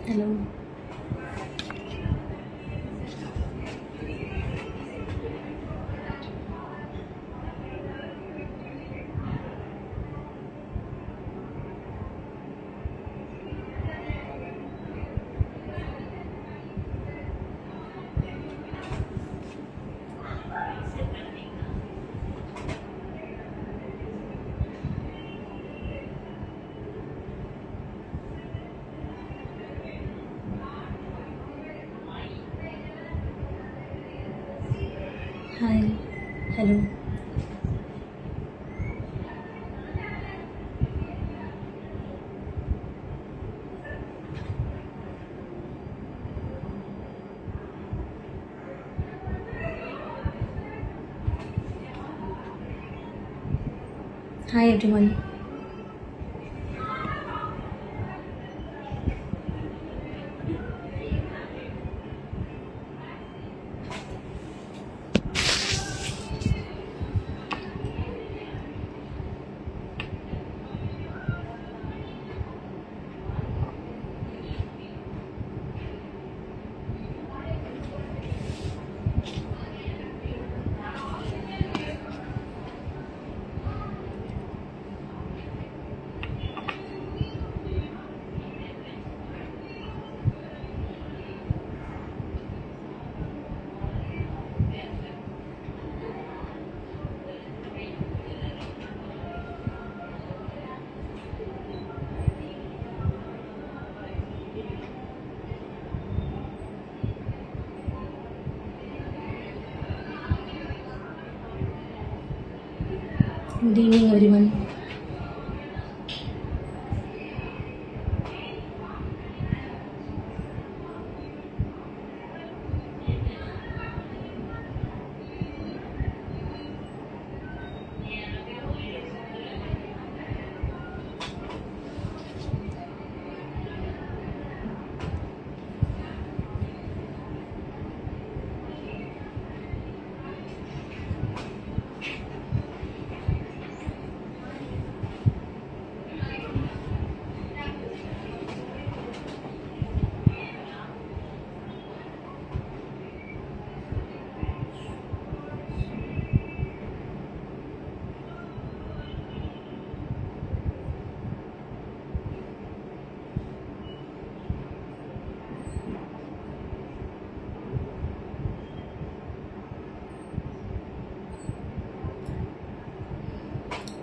Hello. Hi. Hello. Hi everyone. Good evening everyone.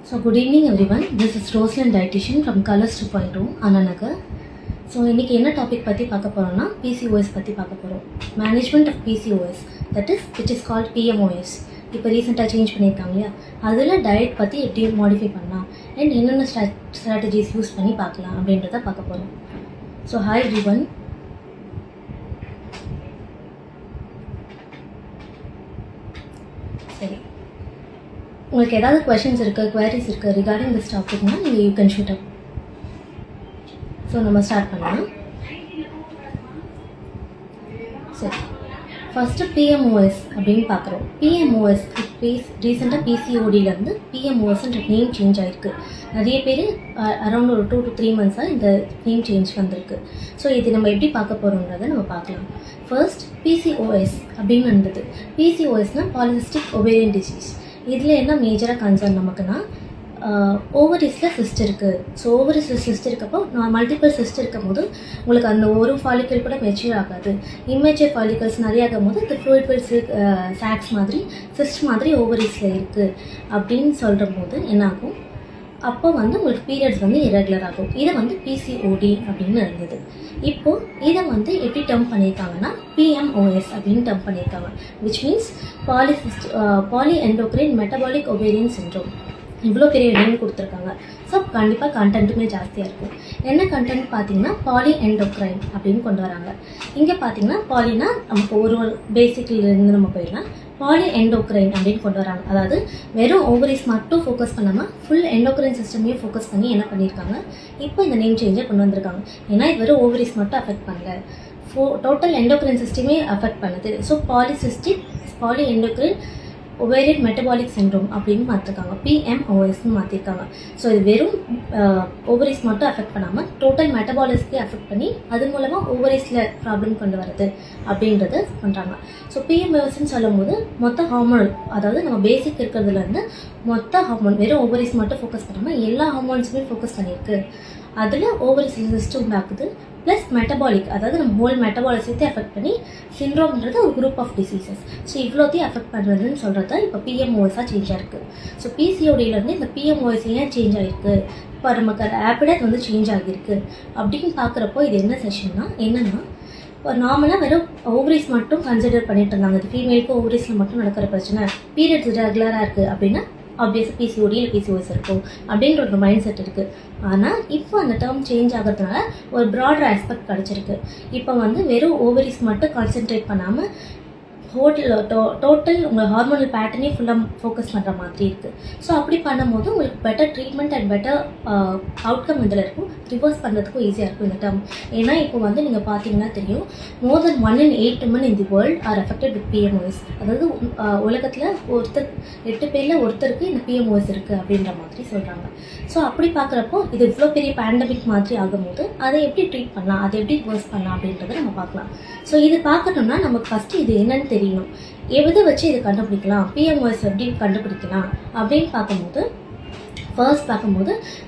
So good evening everyone. This is Rosalind dietitian from Colors 2.2 Ananagar. So இன்றைக்கி என்ன topic பற்றி பார்க்க போகிறோம்னா PCOS பற்றி பார்க்க போகிறோம். Management of PCOS, that is it is called PMOS. இப்போ ரீசெண்டாக சேஞ்ச் பண்ணியிருக்காங்க இல்லையா, அதில் டயட் பற்றி எப்படி மாடிஃபை பண்ணலாம் அண்ட் என்னென்ன ஸ்ட்ராட்டஜிஸ் யூஸ் பண்ணி பார்க்கலாம் அப்படின்றத பார்க்க போகிறோம். So hi everyone. சரி, உங்களுக்கு ஏதாவது கொஷின்ஸ் இருக்குது, குவரிஸ் இருக்குது ரிகார்டிங் திஸ் டாபிக்னால் நீங்கள் you can shoot up. So நம்ம ஸ்டார்ட் பண்ணலாம். சரி, ஃபஸ்ட்டு PMOS அப்படின்னு பார்க்குறோம். PMOS ரீசெண்டாக PCODலேருந்து PMOSன்ற நேம் சேஞ்ச் ஆகிருக்கு. நிறைய பேர் அரௌண்ட் ஒரு 2 to 3 months இந்த நேம் சேஞ்ச் வந்திருக்கு. ஸோ இது நம்ம எப்படி பார்க்க போகிறோன்றதை நம்ம பார்க்கலாம். ஃபர்ஸ்ட் PCOS அப்படின்னு இருந்தது. PCOSனால் பாலிசிஸ்டிக் ஒவேரியன் டிசீஸ். இதில் என்ன மேஜராக கன்சர்ன் நமக்குன்னா, ஓவரிஸில் சிஸ்ட் இருக்குது. ஸோ ஓவரிஸில் சிஸ்ட் இருக்கப்போ மல்டிபிள் சிஸ்ட் இருக்கும் போது உங்களுக்கு அந்த ஒரு ஃபாலிக்கல் கூட மெச்சூர் ஆகாது. இம்மெச்சூர் ஃபாலிக்கல்ஸ் நிறைய ஆகும் போது இந்த ஃப்ளூயிட் சாக்ஸ் மாதிரி சிஸ்ட் மாதிரி ஓவரிஸில் இருக்குது அப்படின்னு சொல்கிற போது என்னாகும், அப்போ உங்களுக்கு பீரியட்ஸ் இரெகுலர் ஆகும். இதை PCOD அப்படின்னு இருந்தது. இப்போது இதை எப்படி டெர்ம் பண்ணியிருக்காங்கன்னா PMOS அப்படின்னு டெர்ம் பண்ணியிருக்காங்க. Which means poly endocrine metabolic ovarian syndrome. இவ்வளோ பெரிய நேம் கொடுத்துருக்காங்க. ஸோ கண்டிப்பாக கண்டென்ட்டுமே ஜாஸ்தியாக இருக்கும். என்ன கண்டென்ட் பார்த்தீங்கன்னா பாலி எண்டோக்ரைன் அப்படின்னு கொண்டு வராங்க. இங்கே பார்த்தீங்கன்னா பாலினா நமக்கு ஒரு பேசிக்லேருந்து நம்ம போயிடலாம். பாலி எண்டோக்ரைன் அப்படின்னு கொண்டு வராங்க. அதாவது வெறும் ஓவரிஸ் மட்டும் ஃபோக்கஸ் பண்ணாமல் ஃபுல் எண்டோக்ரைன் சிஸ்டமையும் ஃபோக்கஸ் பண்ணி என்ன பண்ணியிருக்காங்க, இப்போ இந்த நேம் சேஞ்சை கொண்டு வந்திருக்காங்க. ஏன்னா இது வெறும் ஓவரிஸ் மட்டும் அஃபெக்ட் பண்ணல, டோட்டல் எண்டோக்ரைன் சிஸ்டமே அஃபெக்ட் பண்ணுது. So poly endocrine ovarian metabolic syndrome அப்படின்னு மாற்றிருக்காங்க, பிஎம்ஓஎஸ்ன்னு மாற்றிருக்காங்க. ஸோ இது வெறும் ஓவரிஸ் மட்டும் அஃபெக்ட் பண்ணாமல் டோட்டல் மெட்டபாலிஸ்க்கே அஃபெக்ட் பண்ணி அது மூலமாக ஓவரிஸில் ப்ராப்ளம் கொண்டு வருது அப்படின்றது பண்ணுறாங்க. ஸோ பிஎம்ஓஎஸ்ன்னு சொல்லும் போது மொத்த ஹார்மோன், அதாவது நம்ம பேசிக் இருக்கிறதுலேருந்து மொத்த ஹார்மோன், வெறும் ஓவரிஸ் மட்டும் ஃபோக்கஸ் பண்ணாமல் எல்லா ஹார்மோன்ஸுமே ஃபோக்கஸ் பண்ணியிருக்கு. அதில் ஓவரிஸ் சிஸ்டம் உண்டாக்குது, ப்ளஸ் மெட்டபாலிக், அதாவது நம்ம ஹோல் மெட்டபாலிசத்தை அஃபெக்ட் பண்ணி சிண்ட்ரோம்ன்றது ஒரு குரூப் ஆஃப் டிசீசஸ். ஸோ இவ்வளோத்தையும் அஃபெக்ட் பண்ணுறதுன்னு சொல்கிறது தான் இப்போ பிஎம்ஓஎஸாக சேஞ்ச் ஆகிருக்கு. ஸோ பிசிஓடியிலேருந்து இந்த பிஎம்ஓஎஸ் ஏன் சேஞ்ச் ஆகிருக்கு, இப்போ நமக்கு ரேப்பிடாக வந்து சேஞ்ச் ஆகியிருக்கு அப்படின்னு பார்க்குறப்போ இது என்ன செஷன்னா என்னென்னா, இப்போ நார்மலாக வெறும் ஓவரிஸ் மட்டும் கன்சிடர் பண்ணிட்டு இருந்தாங்க. இது ஃபீமேலுக்கு ஓவரிஸில் மட்டும் நடக்கிற பிரச்சனை, பீரியட்ஸ் ரெகுலராக இருக்குது அப்படின்னா ஆப்வியஸாக பிசிஓடி இல்லை பிசிஓஎஸ் இருக்கும் அப்படின்ற ஒரு மைண்ட் செட் இருக்குது. ஆனால் இப்போ அந்த டேர்ம் சேஞ்ச் ஆகிறதுனால ஒரு ப்ராடர் ஆஸ்பெக்ட் கிடச்சிருக்கு. இப்போ வந்து வெறும் ஓவரிஸ் மட்டும் கான்சென்ட்ரேட் பண்ணாமல் டோட்டல் உங்கள் ஹார்மோனல் பேட்டர்னே ஃபுல்லாக ஃபோக்கஸ் பண்ணுற மாதிரி இருக்குது. ஸோ அப்படி பண்ணும்போது உங்களுக்கு better treatment and better outcome இதில் இருக்கும், ரிவர்ஸ் பண்ணுறதுக்கும் ஈஸியாக இருக்கும் இந்த டேர்ம். ஏன்னா இப்போ வந்து நீங்கள் பார்த்தீங்கன்னா தெரியும், மோர் தென் 1 in 8 women in the world are affected with PMOS. அதாவது உலகத்தில் 8 பேரில் ஒருத்தருக்கு இந்த PMOS இருக்குது அப்படின்ற மாதிரி சொல்கிறாங்க. ஸோ அப்படி பார்க்குறப்போ இது இவ்வளோ பெரிய பேண்டமிக் மாதிரி ஆகும்போது அதை எப்படி ட்ரீட் பண்ணலாம், அதை எப்படி ரிவர்ஸ் பண்ணலாம் அப்படின்றத நம்ம பார்க்கலாம். ஸோ இது பார்க்கணும்னா நமக்கு ஃபஸ்ட்டு இது என்னன்னு தெரியணும், எதை வச்சு இதை கண்டுபிடிக்கலாம், பிஎம்ஓஎஸ் எப்படி கண்டுபிடிக்கலாம் அப்படின்னு பார்க்கும்போது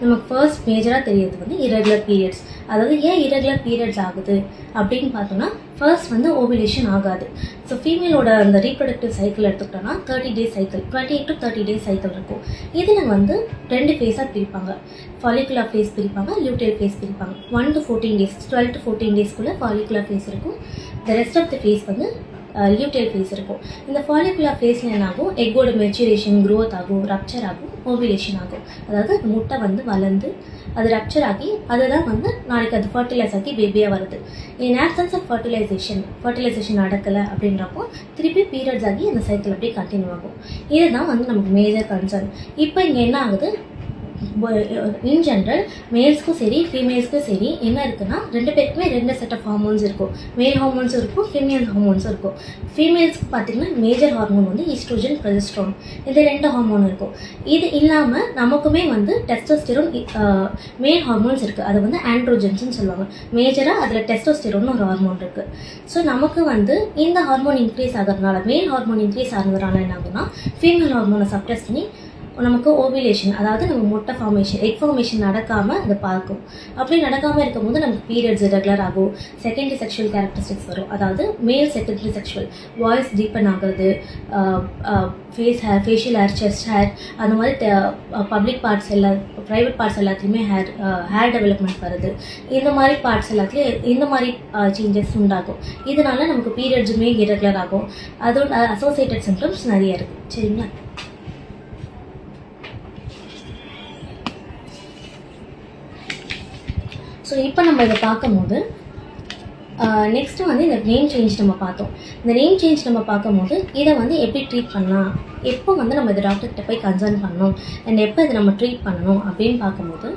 நமக்கு ஃபர்ஸ்ட் மேஜராக தெரியறது வந்து இரகுலர் பீரியட்ஸ். அதாவது ஏன் இரகுலர் பீரியட்ஸ் ஆகுது அப்படின்னு பார்த்தோம்னா, ஃபர்ஸ்ட் வந்து ஓவிலேஷன் ஆகாது. ஸோ ஃபீமேலோட அந்த ரீப்ரொடக்டிவ் சைக்கிள் எடுத்துக்கிட்டோம்னா 30 days cycle, 28 to 30 days cycle இருக்கும். இதில் வந்து 2 ஃபேஸாக பிரிப்பாங்க, ஃபாலிகுலர் ஃபேஸ் பிரிப்பாங்க, லியூட்டேல் ஃபேஸ் பிரிப்பாங்க. 1 to 14 days, 12 to 14 daysக்குள்ளே ஃபாலிகுலர் ஃபேஸ் இருக்கும். The rest of the phase வந்து லியூட்டேல் ஃபேஸ் இருக்கும். இந்த ஃபாலிகுலர் ஃபேஸில் என்ன ஆகும், எக்கோட மெச்சூரேஷன், க்ரோத் ஆகும், ரப்சர் ஆகும், ஓவிலேஷன் ஆகும். அதாவது அந்த முட்டை வந்து வளர்ந்து அது ரப்சர் ஆகி அதுதான் வந்து நாளைக்கு அது ஃபர்டிலைஸ் ஆகி பேபியாக வருது. இன் ஆப்சன்ஸ் ஆஃப் ஃபர்டிலைசேஷன் நடக்கலை அப்படின்றப்போ திருப்பி பீரியட்ஸ் ஆகி அந்த சைக்கிள் அப்படியே கண்டினியூ ஆகும். இதுதான் வந்து நமக்கு மேஜர் கன்சர்ன். இப்போ இங்கே என்ன ஆகுது, இன் ஜென்ரல் மேல்ஸ்க்கும் சரி ஃபீமேல்ஸ்க்கும் சரி என்ன இருக்குன்னா, 2 பேருக்குமே 2 செட் ஆஃப் ஹார்மோன்ஸ் இருக்கும். மேல் ஹார்மோன்ஸும் இருக்கும், ஃபீமேல் ஹார்மோன்ஸும் இருக்கும். ஃபீமேல்ஸ்க்கு பார்த்தீங்கன்னா மேஜர் ஹார்மோன் வந்து ஈஸ்ட்ரோஜன், ப்ரொஜெஸ்ட்ரான், இந்த 2 ஹார்மோன் இருக்கும். இது இல்லாமல் நமக்குமே வந்து டெஸ்டோஸ்டெரோன் மேல் ஹார்மோன்ஸ் இருக்குது, அது வந்து ஆண்ட்ரோஜன்ஸ்னு சொல்லுவாங்க. மேஜராக அதில் டெஸ்டோஸ்டெரோன்னு ஒரு ஹார்மோன் இருக்குது. ஸோ நமக்கு வந்து இந்த ஹார்மோன் இன்க்ரீஸ் ஆகிறதுனால, மேல் ஹார்மோன் இன்க்ரீஸ் ஆகிறதுனால என்ன ஆகுதுன்னா, ஃபீமேல் ஹார்மோனை சப்ரஸ் பண்ணி நமக்கு ஓவிலேஷன், அதாவது நம்ம முட்டை ஃபார்மேஷன், எக் ஃபார்மேஷன் நடக்காமல் அதை பார்க்கும். அப்படி நடக்காமல் இருக்கும்போது நமக்கு பீரியட்ஸ் ரெகுலர் ஆகும், செகண்டரி செக்ஷுவல் கேரக்டரிஸ்டிக்ஸ் வரும். அதாவது மேல் செகண்டரி செக்ஷுவல், வாய்ஸ் டீப்பன் ஆகுறது, ஃபேஷியல் ஹேர், செஸ்ட் ஹேர், அந்த மாதிரி பப்ளிக் பார்ட்ஸ் ப்ரைவேட் பார்ட்ஸ் எல்லாத்துலேயுமே ஹேர் டெவலப்மெண்ட் வருது. இந்த மாதிரி பார்ட்ஸ் எல்லாத்துலேயும் இந்த மாதிரி சேஞ்சஸ் உண்டாகும். இதனால நமக்கு பீரியட்ஸுமே இரெகுலர் ஆகும். அதோட அசோசியேட்டட் சிம்டம்ஸ் நிறைய இருக்குது. சரிங்களா? ஸோ இப்போ நம்ம இதை பார்க்கும்போது நெக்ஸ்ட்டு வந்து இந்த நேம் சேஞ்ச் நம்ம பார்த்தோம். இந்த நேம் சேஞ்ச் நம்ம பார்க்கும்போது இதை வந்து எப்படி ட்ரீட் பண்ணலாம், எப்போ வந்து நம்ம இதை டாக்டர்கிட்ட போய் கன்சர்ன் பண்ணணும் அண்ட் எப்போ இதை நம்ம ட்ரீட் பண்ணணும் அப்படின்னு பார்க்கும்போது,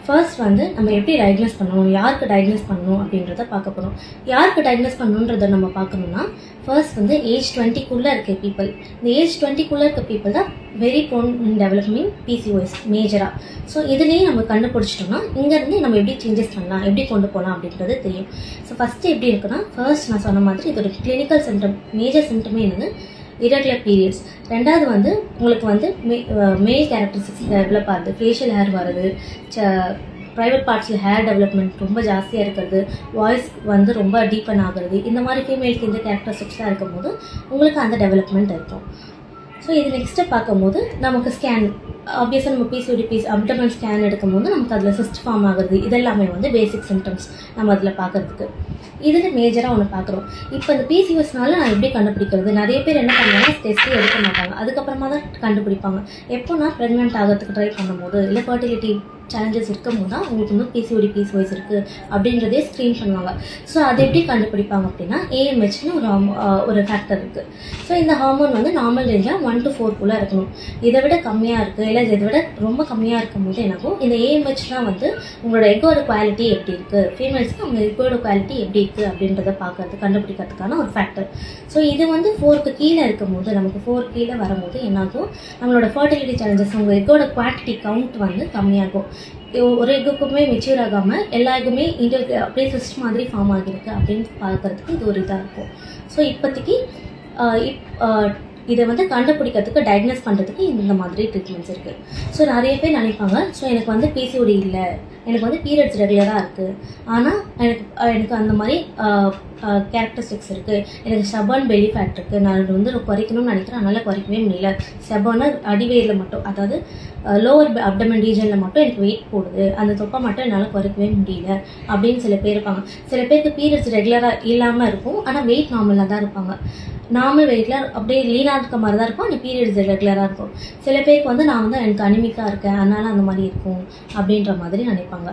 ஃபர்ஸ்ட் வந்து நம்ம எப்படி டயக்னோஸ் பண்ணணும், யாருக்கு டயக்னோஸ் பண்ணணும் அப்படின்றத பார்க்க போகிறோம். யாருக்கு டயக்னோஸ் பண்ணணுன்றதை நம்ம பார்க்கணுன்னா, ஃபர்ஸ்ட் வந்து ஏஜ் 20க்குள்ளே இருக்க பீப்புள். இந்த ஏஜ் 20க்குள்ளே இருக்க பீப்புள் தான் very prone in development PCOS மேஜராக. ஸோ இதுலேயே நம்ம கண்டுபிடிச்சிட்டோம்னா இங்கேருந்து நம்ம எப்படி சேஞ்சஸ் பண்ணலாம், எப்படி கொண்டு போகலாம் அப்படின்றது தெரியும். ஸோ ஃபஸ்ட்டு எப்படி இருக்குன்னா, ஃபர்ஸ்ட் நான் சொன்ன மாதிரி இது ஒரு கிளினிக்கல் சிம்டம், மேஜர் சிம்டமே என்னது, இரகுலர் பீரியட்ஸ். ரெண்டாவது வந்து உங்களுக்கு வந்து மேல் கேரக்டரிஸ்டிக்ஸ் டெவலப் ஆகுது, ஃபேஷியல் ஹேர் வருது, ப்ரைவேட் பார்ட்ஸில் ஹேர் டெவலப்மெண்ட் ரொம்ப ஜாஸ்தியாக இருக்கிறது, வாய்ஸ் வந்து ரொம்ப டீப்பன் ஆகுறது, இந்த மாதிரி ஃபீமேலுக்கு இந்த கேரக்டரிஸ்டிக்ஸ்லாம் இருக்கும்போது உங்களுக்கு அந்த டெவலப்மெண்ட் இருக்கும். ஸோ இது நெக்ஸ்ட்டு பார்க்கும்போது நமக்கு ஸ்கேன், ஆப்வியஸாக நம்ம PCOD அப்டமன் ஸ்கேன் எடுக்கும்போது நமக்கு அதில் சிஸ்ட் ஃபார்ம் ஆகுறது, இதெல்லாமே வந்து பேசிக் சிம்டம்ஸ் நம்ம அதில் பார்க்குறதுக்கு. இதில் மேஜராக ஒன்று பார்க்குறோம். இப்போ இந்த PCOSனால நான் எப்படி கண்டுபிடிக்கிறது, நிறைய பேர் என்ன பண்ணுவாங்கன்னா டெஸ்ட்டே எடுக்க மாட்டாங்க, அதுக்கப்புறமா தான் கண்டுபிடிப்பாங்க. எப்போனா ப்ரெக்னென்ட் ஆகிறதுக்கு ட்ரை பண்ணும்போது, இல்லை ஃபர்டிலிட்டி சேலஞ்சஸ் இருக்கும்போது தான் உங்களுக்கு வந்து பிசிஓடி பிசிஓஎஸ் இருக்குது அப்படின்றதே ஸ்க்ரீன் பண்ணுவாங்க. ஸோ அதை எப்படி கண்டுபிடிப்பாங்க அப்படின்னா ஏஎம்ஹெச்னு ஒரு ஃபேக்டர் இருக்குது. ஸோ இந்த ஹார்மோன் வந்து நார்மல் ரேஞ்சில் 1 to 4 இருக்கணும். இதை விட கம்மியாக இருக்குது இல்லை இதை விட ரொம்ப கம்மியாக இருக்கும்போது என்னாகும், இந்த ஏஎம்ஹெச் தான் வந்து உங்களோட எக்கோட குவாலிட்டி எப்படி இருக்குது, ஃபீமேல்ஸ்க்கு அவங்க எக்கோட குவாலிட்டி எப்படி இருக்குது அப்படின்றத கண்டுபிடிக்கிறதுக்கான ஒரு ஃபேக்டர். ஸோ இது வந்து 4க்கு கீழே இருக்கும்போது, நமக்கு 4 கீழே வரும்போது என்னாகும், நம்மளோட ஃபர்டிலிட்டி சேலஞ்சஸ் உங்கள் எக்கோட குவான்டிட்டி கவுண்ட் வந்து கம்மியாகும். ஒரு எக்குமே மெச்சூர் ஆகாமல் எல்லா எக்குமே அப்படியே சிஸ்ட் மாதிரி ஃபார்ம் ஆகிருக்கு அப்படின்னு பார்க்கறதுக்கு இது ஒரு இதாக இருக்கும். ஸோ இப்போதைக்கு இதை வந்து கண்டுபிடிக்கிறதுக்கு டயக்னோஸ் பண்ணுறதுக்கு இந்த மாதிரி ட்ரீட்மெண்ட்ஸ் இருக்குது. ஸோ நிறைய பேர் நினைப்பாங்க, ஸோ எனக்கு வந்து பிசிஓடி இல்லை, எனக்கு வந்து பீரியட்ஸ் ரெகுலராக இருக்குது, ஆனால் எனக்கு அந்த மாதிரி கேரக்டரிஸ்டிக்ஸ் இருக்குது, எனக்கு ஸ்டபர்ன் பெல்லி ஃபேட் இருக்குது, நான் வந்து குறைக்கணும்னு நினைக்கிறேன், அதனால் குறைக்கவே முடியல, ஸ்டபர்னா அடிவயிறில் மட்டும், அதாவது லோவர் அப்டமன் ரீஜனில் மட்டும் எனக்கு வெயிட் போடுது, அந்த தொப்பை மட்டும் என்னால் குறைக்கவே முடியல அப்படின்னு சில பேர் இருப்பாங்க. சில பேருக்கு பீரியட்ஸ் ரெகுலராக இல்லாமல் இருக்கும், ஆனால் வெயிட் நார்மலாக தான் இருப்பாங்க. நார்மல் வெயிட்டில் அப்படியே லீனாக இருக்க மாதிரி தான் இருக்கும், அந்த பீரியட்ஸ் ரெகுலராக இருக்கும். சில பேருக்கு வந்து நான் வந்து எனக்கு அனிமிக்காக இருக்கேன் அதனால் அந்த மாதிரி இருக்கும் அப்படின்ற மாதிரி நினைப்பாங்க.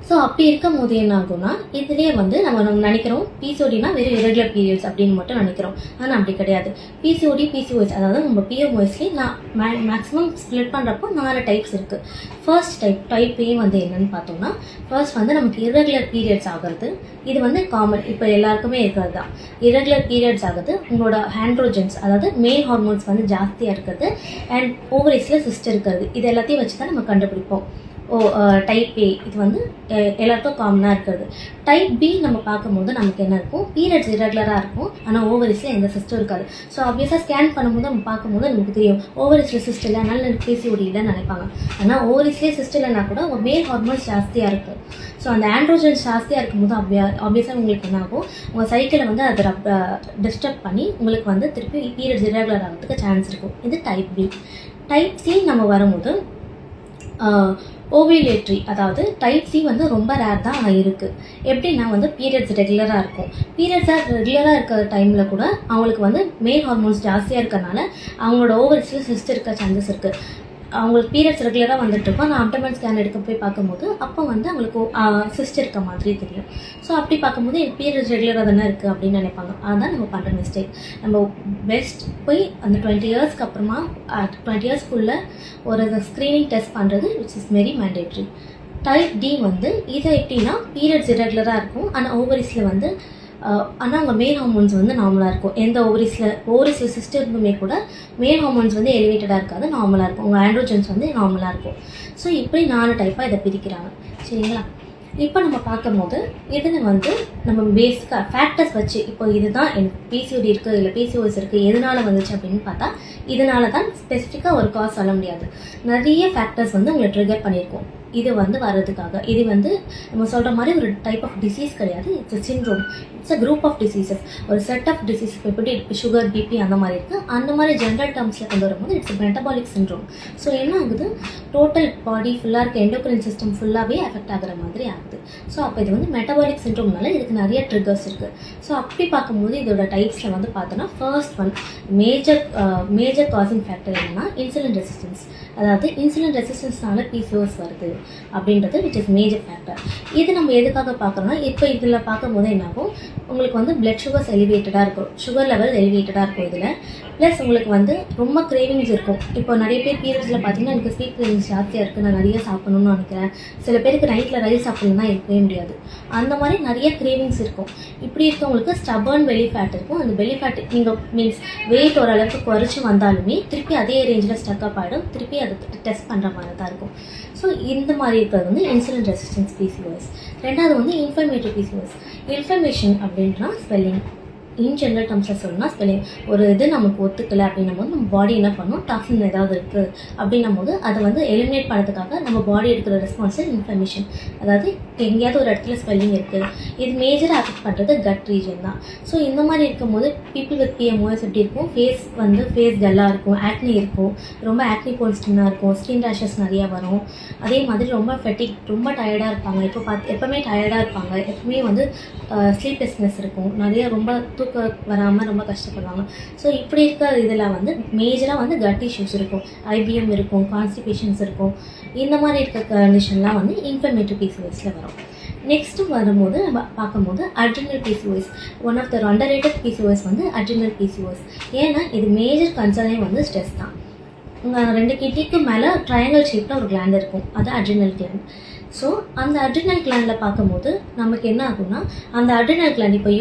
ஸோ அப்படி இருக்கும் போது என்ன ஆகும்னா, இதுலேயே வந்து நம்ம நினைக்கிறோம் பிசிஓடினா வெறும் இரெகுலர் பீரியட்ஸ் அப்படின்னு மட்டும் நினைக்கிறோம். ஆனால் அப்படி கிடையாது. பிசிஓடி பிசிஓஎஸ் அதாவது நம்ம பிஎம்ஓஎஸ்லேயே நான் மேக்ஸிமம் ஸ்ப்ளிட் பண்ணுறப்போ 4 டைப்ஸ் இருக்குது. ஃபர்ஸ்ட் டைப் ஏ வந்து என்னன்னு பார்த்தோம்னா, ஃபர்ஸ்ட் வந்து நமக்கு இரெகுலர் பீரியட்ஸ் ஆகிறது. இது வந்து காமன், இப்போ எல்லாருக்குமே இருக்கிறது தான். இரெகுலர் பீரியட்ஸ் ஆகுது, உங்களோட ஆண்ட்ரோஜன்ஸ் அதாவது மேல் ஹார்மோன்ஸ் வந்து ஜாஸ்தியாக இருக்கிறது அண்ட் ஓவரிஸில் சிஸ்ட் இருக்கிறது, இது எல்லாத்தையும் வச்சு தான் நம்ம கண்டுபிடிப்போம். டைப் ஏ இது வந்து எல்லாருக்கும் காமனாக இருக்கிறது. டைப் பி நம்ம பார்க்கும்போது நமக்கு என்ன இருக்கும், பீரியட்ஸ் இரெகுலராக இருக்கும், ஆனால் ஓவரிஸில் எந்த சிஸ்டம் இருக்காது. ஸோ ஆப்வியஸாக ஸ்கேன் பண்ணும்போது நம்ம பார்க்கும்போது நமக்கு தெரியும் ஓவரிஸில் சிஸ்ட் இல்லை, அதனால எனக்கு பிசிஓடி இல்லைன்னு நினைப்பாங்க. ஆனால் ஓவரிஸ்லேயே சிஸ்ட் இல்லைனா கூட உங்கள் மேல் ஹார்மோன்ஸ் ஜாஸ்தியாக இருக்கும். ஸோ அந்த ஆண்ட்ரோஜன்ஸ் ஜாஸ்தியாக இருக்கும்போது ஆப்வியஸாக உங்களுக்கு என்ன ஆகும், உங்கள் சைக்கிளை வந்து அதை டிஸ்டர்ப் பண்ணி உங்களுக்கு வந்து திருப்பி பீரியட்ஸ் இரெகுலர் ஆகிறதுக்கு சான்ஸ் இருக்கும். இது டைப் பி. டைப் சி நம்ம வரும்போது ஓவிலேட்ரி, அதாவது டைப் சி வந்து ரொம்ப ரேர் தான் இருக்குது. எப்படின்னா வந்து பீரியட்ஸ் ரெகுலராக இருக்கும். பீரியட்ஸாக ரெகுலராக இருக்கிற டைமில் கூட அவங்களுக்கு வந்து மேல் ஹார்மோன்ஸ் ஜாஸ்தியாக இருக்கிறனால அவங்களோட ஓவரிஸில் சிஸ்ட் இருக்க சான்சஸ் இருக்குது. அவங்களுக்கு பீரியட்ஸ் ரெகுலராக வந்துட்டுருக்கோம், நான் அப்டமன் ஸ்கேன் எடுக்க போய் பார்க்கும்போது அப்போ வந்து அவங்களுக்கு சிஸ்ட் இருக்க மாதிரி தெரியும். ஸோ அப்படி பார்க்கும்போது எனக்கு பீரியட்ஸ் ரெகுலராக தானே இருக்குது அப்படின்னு நினைப்பாங்க. அதுதான் நம்ம பண்ணுற மிஸ்டேக். நம்ம பெஸ்ட் போய் அந்த 20 இயர்ஸ்க்கு அப்புறமா 20 இயர்ஸ்க்குள்ளே ஒரு ஸ்க்ரீனிங் டெஸ்ட் பண்ணுறது which is very mandatory. Type D வந்து இதை எப்படின்னா பீரியட்ஸ் இரெகுலராக இருக்கும், ஆனால் ஓவரிஸில் வந்து ஆனால் அவங்க மேல் ஹார்மோன்ஸ் வந்து நார்மலாக இருக்கும். எந்த ஓவரிஸில் சிஸ்டம் இருந்துமே கூட மேல் ஹார்மோன்ஸ் வந்து எலிவேட்டடாக இருக்காது, நார்மலாக இருக்கும். உங்கள் ஆண்ட்ரோஜன்ஸ் வந்து நார்மலாக இருக்கும். ஸோ இப்படி 4 டைப்பாக இதை பிரிக்கிறாங்க. சரிங்களா? இப்போ நம்ம பார்க்கும்போது இதில் வந்து நம்ம பேசிக்காக ஃபேக்டர்ஸ் வச்சு இப்போ இதுதான் எனக்கு பிசிஓடி இருக்குது இல்லை பிசிஓஎஸ் இருக்குது எதனால் வந்துச்சு அப்படின்னு பார்த்தா இதனால தான் ஸ்பெசிஃபிக்காக ஒரு காஸ் சொல்ல முடியாது. நிறைய ஃபேக்டர்ஸ் வந்து உங்களை ட்ரிகர் பண்ணியிருக்கோம் இது வந்து வர்றதுக்காக. இது வந்து நம்ம சொல்கிற மாதிரி ஒரு டைப் ஆஃப் டிசீஸ் கிடையாது, it's syndrome, it's a group of diseases. ஒரு செட் ஆஃப் டிசீஸ் இப்போ எப்படி சுகர் பிபி அந்த மாதிரி இருக்குது, அந்த மாதிரி ஜென்ரல் டேர்ம்ஸில் கொண்டு வரும்போது இட்ஸ் மெட்டபாலிக் சிண்ட்ரோம். ஸோ என்ன ஆகுது, டோட்டல் பாடி ஃபுல்லாக இருக்க எண்டோக்ரைன் சிஸ்டம் ஃபுல்லாகவே அஃபெக்ட் ஆகிற மாதிரி ஆகுது. ஸோ அப்போ இது வந்து மெட்டபாலிக் சிண்ட்ரோம்னால இதுக்கு நிறைய ட்ரிகர்ஸ் இருக்குது. ஸோ அப்படி பார்க்கும்போது இதோட டைப்ஸில் வந்து பார்த்தோன்னா first one major causing factor என்னன்னா இன்சுலின் ரெசிஸ்டன்ஸ். அதாவது இன்சுலின் ரெசிஸ்டன்ஸ்னால பிசிஓஎஸ் வருது அப்படின்றது விச் இஸ் மேஜர் ஃபேக்டர். இது நம்ம எதுக்காக பார்க்குறோம்னா இப்போ இதில் பார்க்கும்போது என்னாகும், உங்களுக்கு வந்து பிளட் சுகர்ஸ் எலிவேட்டடாக இருக்கும், சுகர் லெவல் எலிவேட்டடாக இருக்கும் இதில். ப்ளஸ் உங்களுக்கு வந்து ரொம்ப கிரேவிங்ஸ் இருக்கும். இப்போ நிறைய பேர் பீரியட்ஸில் பார்த்தீங்கன்னா எனக்கு ஸ்வீட் கிரேவிங்ஸ் ஜாஸ்தியாக இருக்குது, நான் நிறைய சாப்பிடணும்னு நினைக்கிறேன். சில பேருக்கு நைட்டில் ரைஸ் சாப்பிடணும்னா இருக்கவே முடியாது. அந்த மாதிரி நிறைய கிரேவிங்ஸ் இருக்கும். இப்படி இருக்கவங்களுக்கு ஸ்டபர்ன் பெல்லி ஃபேட் இருக்கும். அந்த பெல்லி ஃபேட் நீங்கள் மீன்ஸ் வெயிட் ஓரளவுக்கு குறைச்சி வந்தாலுமே திருப்பி அதே ரேஞ்சில் ஸ்டக்கப் ஆகிடும், திருப்பி அதை டெஸ்ட் பண்ணுற மாதிரி தான் இருக்கும். ஸோ இந்த மாதிரி இருக்கிறது வந்து இன்சுலின் ரெசிஸ்டன்ஸ் பிசிஓஎஸ். ரெண்டாவது வந்து இன்ஃப்ளமேட்டரி பிசிஓஎஸ். இன்ஃப்ளமேஷன் அப்படின்னா ஸ்வெல்லிங். இன் ஜென்ரல் டேர்ம்ஸில் சொல்லணும்னா ஸ்பெல்லிங். ஒரு இது நமக்கு ஒத்துக்கலை அப்படின்னும் போது நம்ம பாடி என்ன பண்ணும், டாக்ஸின் ஏதாவது இருக்குது அப்படின்னும் போது அதை வந்து எலிமினேட் பண்ணுறதுக்காக நம்ம பாடி எடுக்கிற ரெஸ்பான்ஸு இன்ஃப்ளமேஷன். அதாவது எங்கேயாவது ஒரு இடத்துல ஸ்வெல்லிங் இருக்குது, இது மேஜராக அஃபெக்ட் பண்ணுறது கட் ரீஜன் தான். ஸோ இந்த மாதிரி இருக்கும்போது பீப்புள் வித் பிஎம்ஓஎஸ் எப்படி இருக்கும், ஃபேஸ் டல்லாக இருக்கும், ஆக்னி இருக்கும், ரொம்ப ஆக்னி போன் ஸ்கின்னாக இருக்கும், ஸ்கின் ரேஷஸ் நிறையா வரும். அதே மாதிரி ரொம்ப ஃபெட்டிக், ரொம்ப டயர்டாக இருப்பாங்க. எப்போவுமே டயர்டாக இருப்பாங்க, எப்பவுமே வந்து ஸ்லீப்லெஸ்னஸ் இருக்கும், நிறைய ரொம்ப தூக்கம் வராமல் ரொம்ப கஷ்டப்படுவாங்க. ஸோ இப்படி இருக்கிற இதில் வந்து மேஜராக வந்து கட் இஷ்யூஸ் இருக்கும், ஐபிஎம் இருக்கும், கான்ஸ்டிபேஷன்ஸ் இருக்கும். இந்த மாதிரி இருக்க கண்டிஷன்லாம் வந்து இன்ஃப்ளமேட்டரி பிசிஓஎஸில் வரும். நெக்ஸ்ட்டு வரும்போது நம்ம பார்க்கும்போது adrenal PCOS, one of the underrated PCOS வந்து அட்ரினல் பிசிஓஎஸ். ஏன்னா இது மேஜர் கன்சர்னே வந்து ஸ்ட்ரெஸ் தான். உங்கள் 2 கிட்னிக்கு மேலே ட்ரையாங்கல் ஷேப்பில் ஒரு கிளாண்ட் இருக்கும், அது அட்ரினல் கிளாண்ட். ஸோ அந்த அட்ரினல் கிளாண்டில் பார்க்கும்போது நமக்கு என்ன ஆகும்னா, அந்த அட்ரினல் கிளாண்ட் இப்போ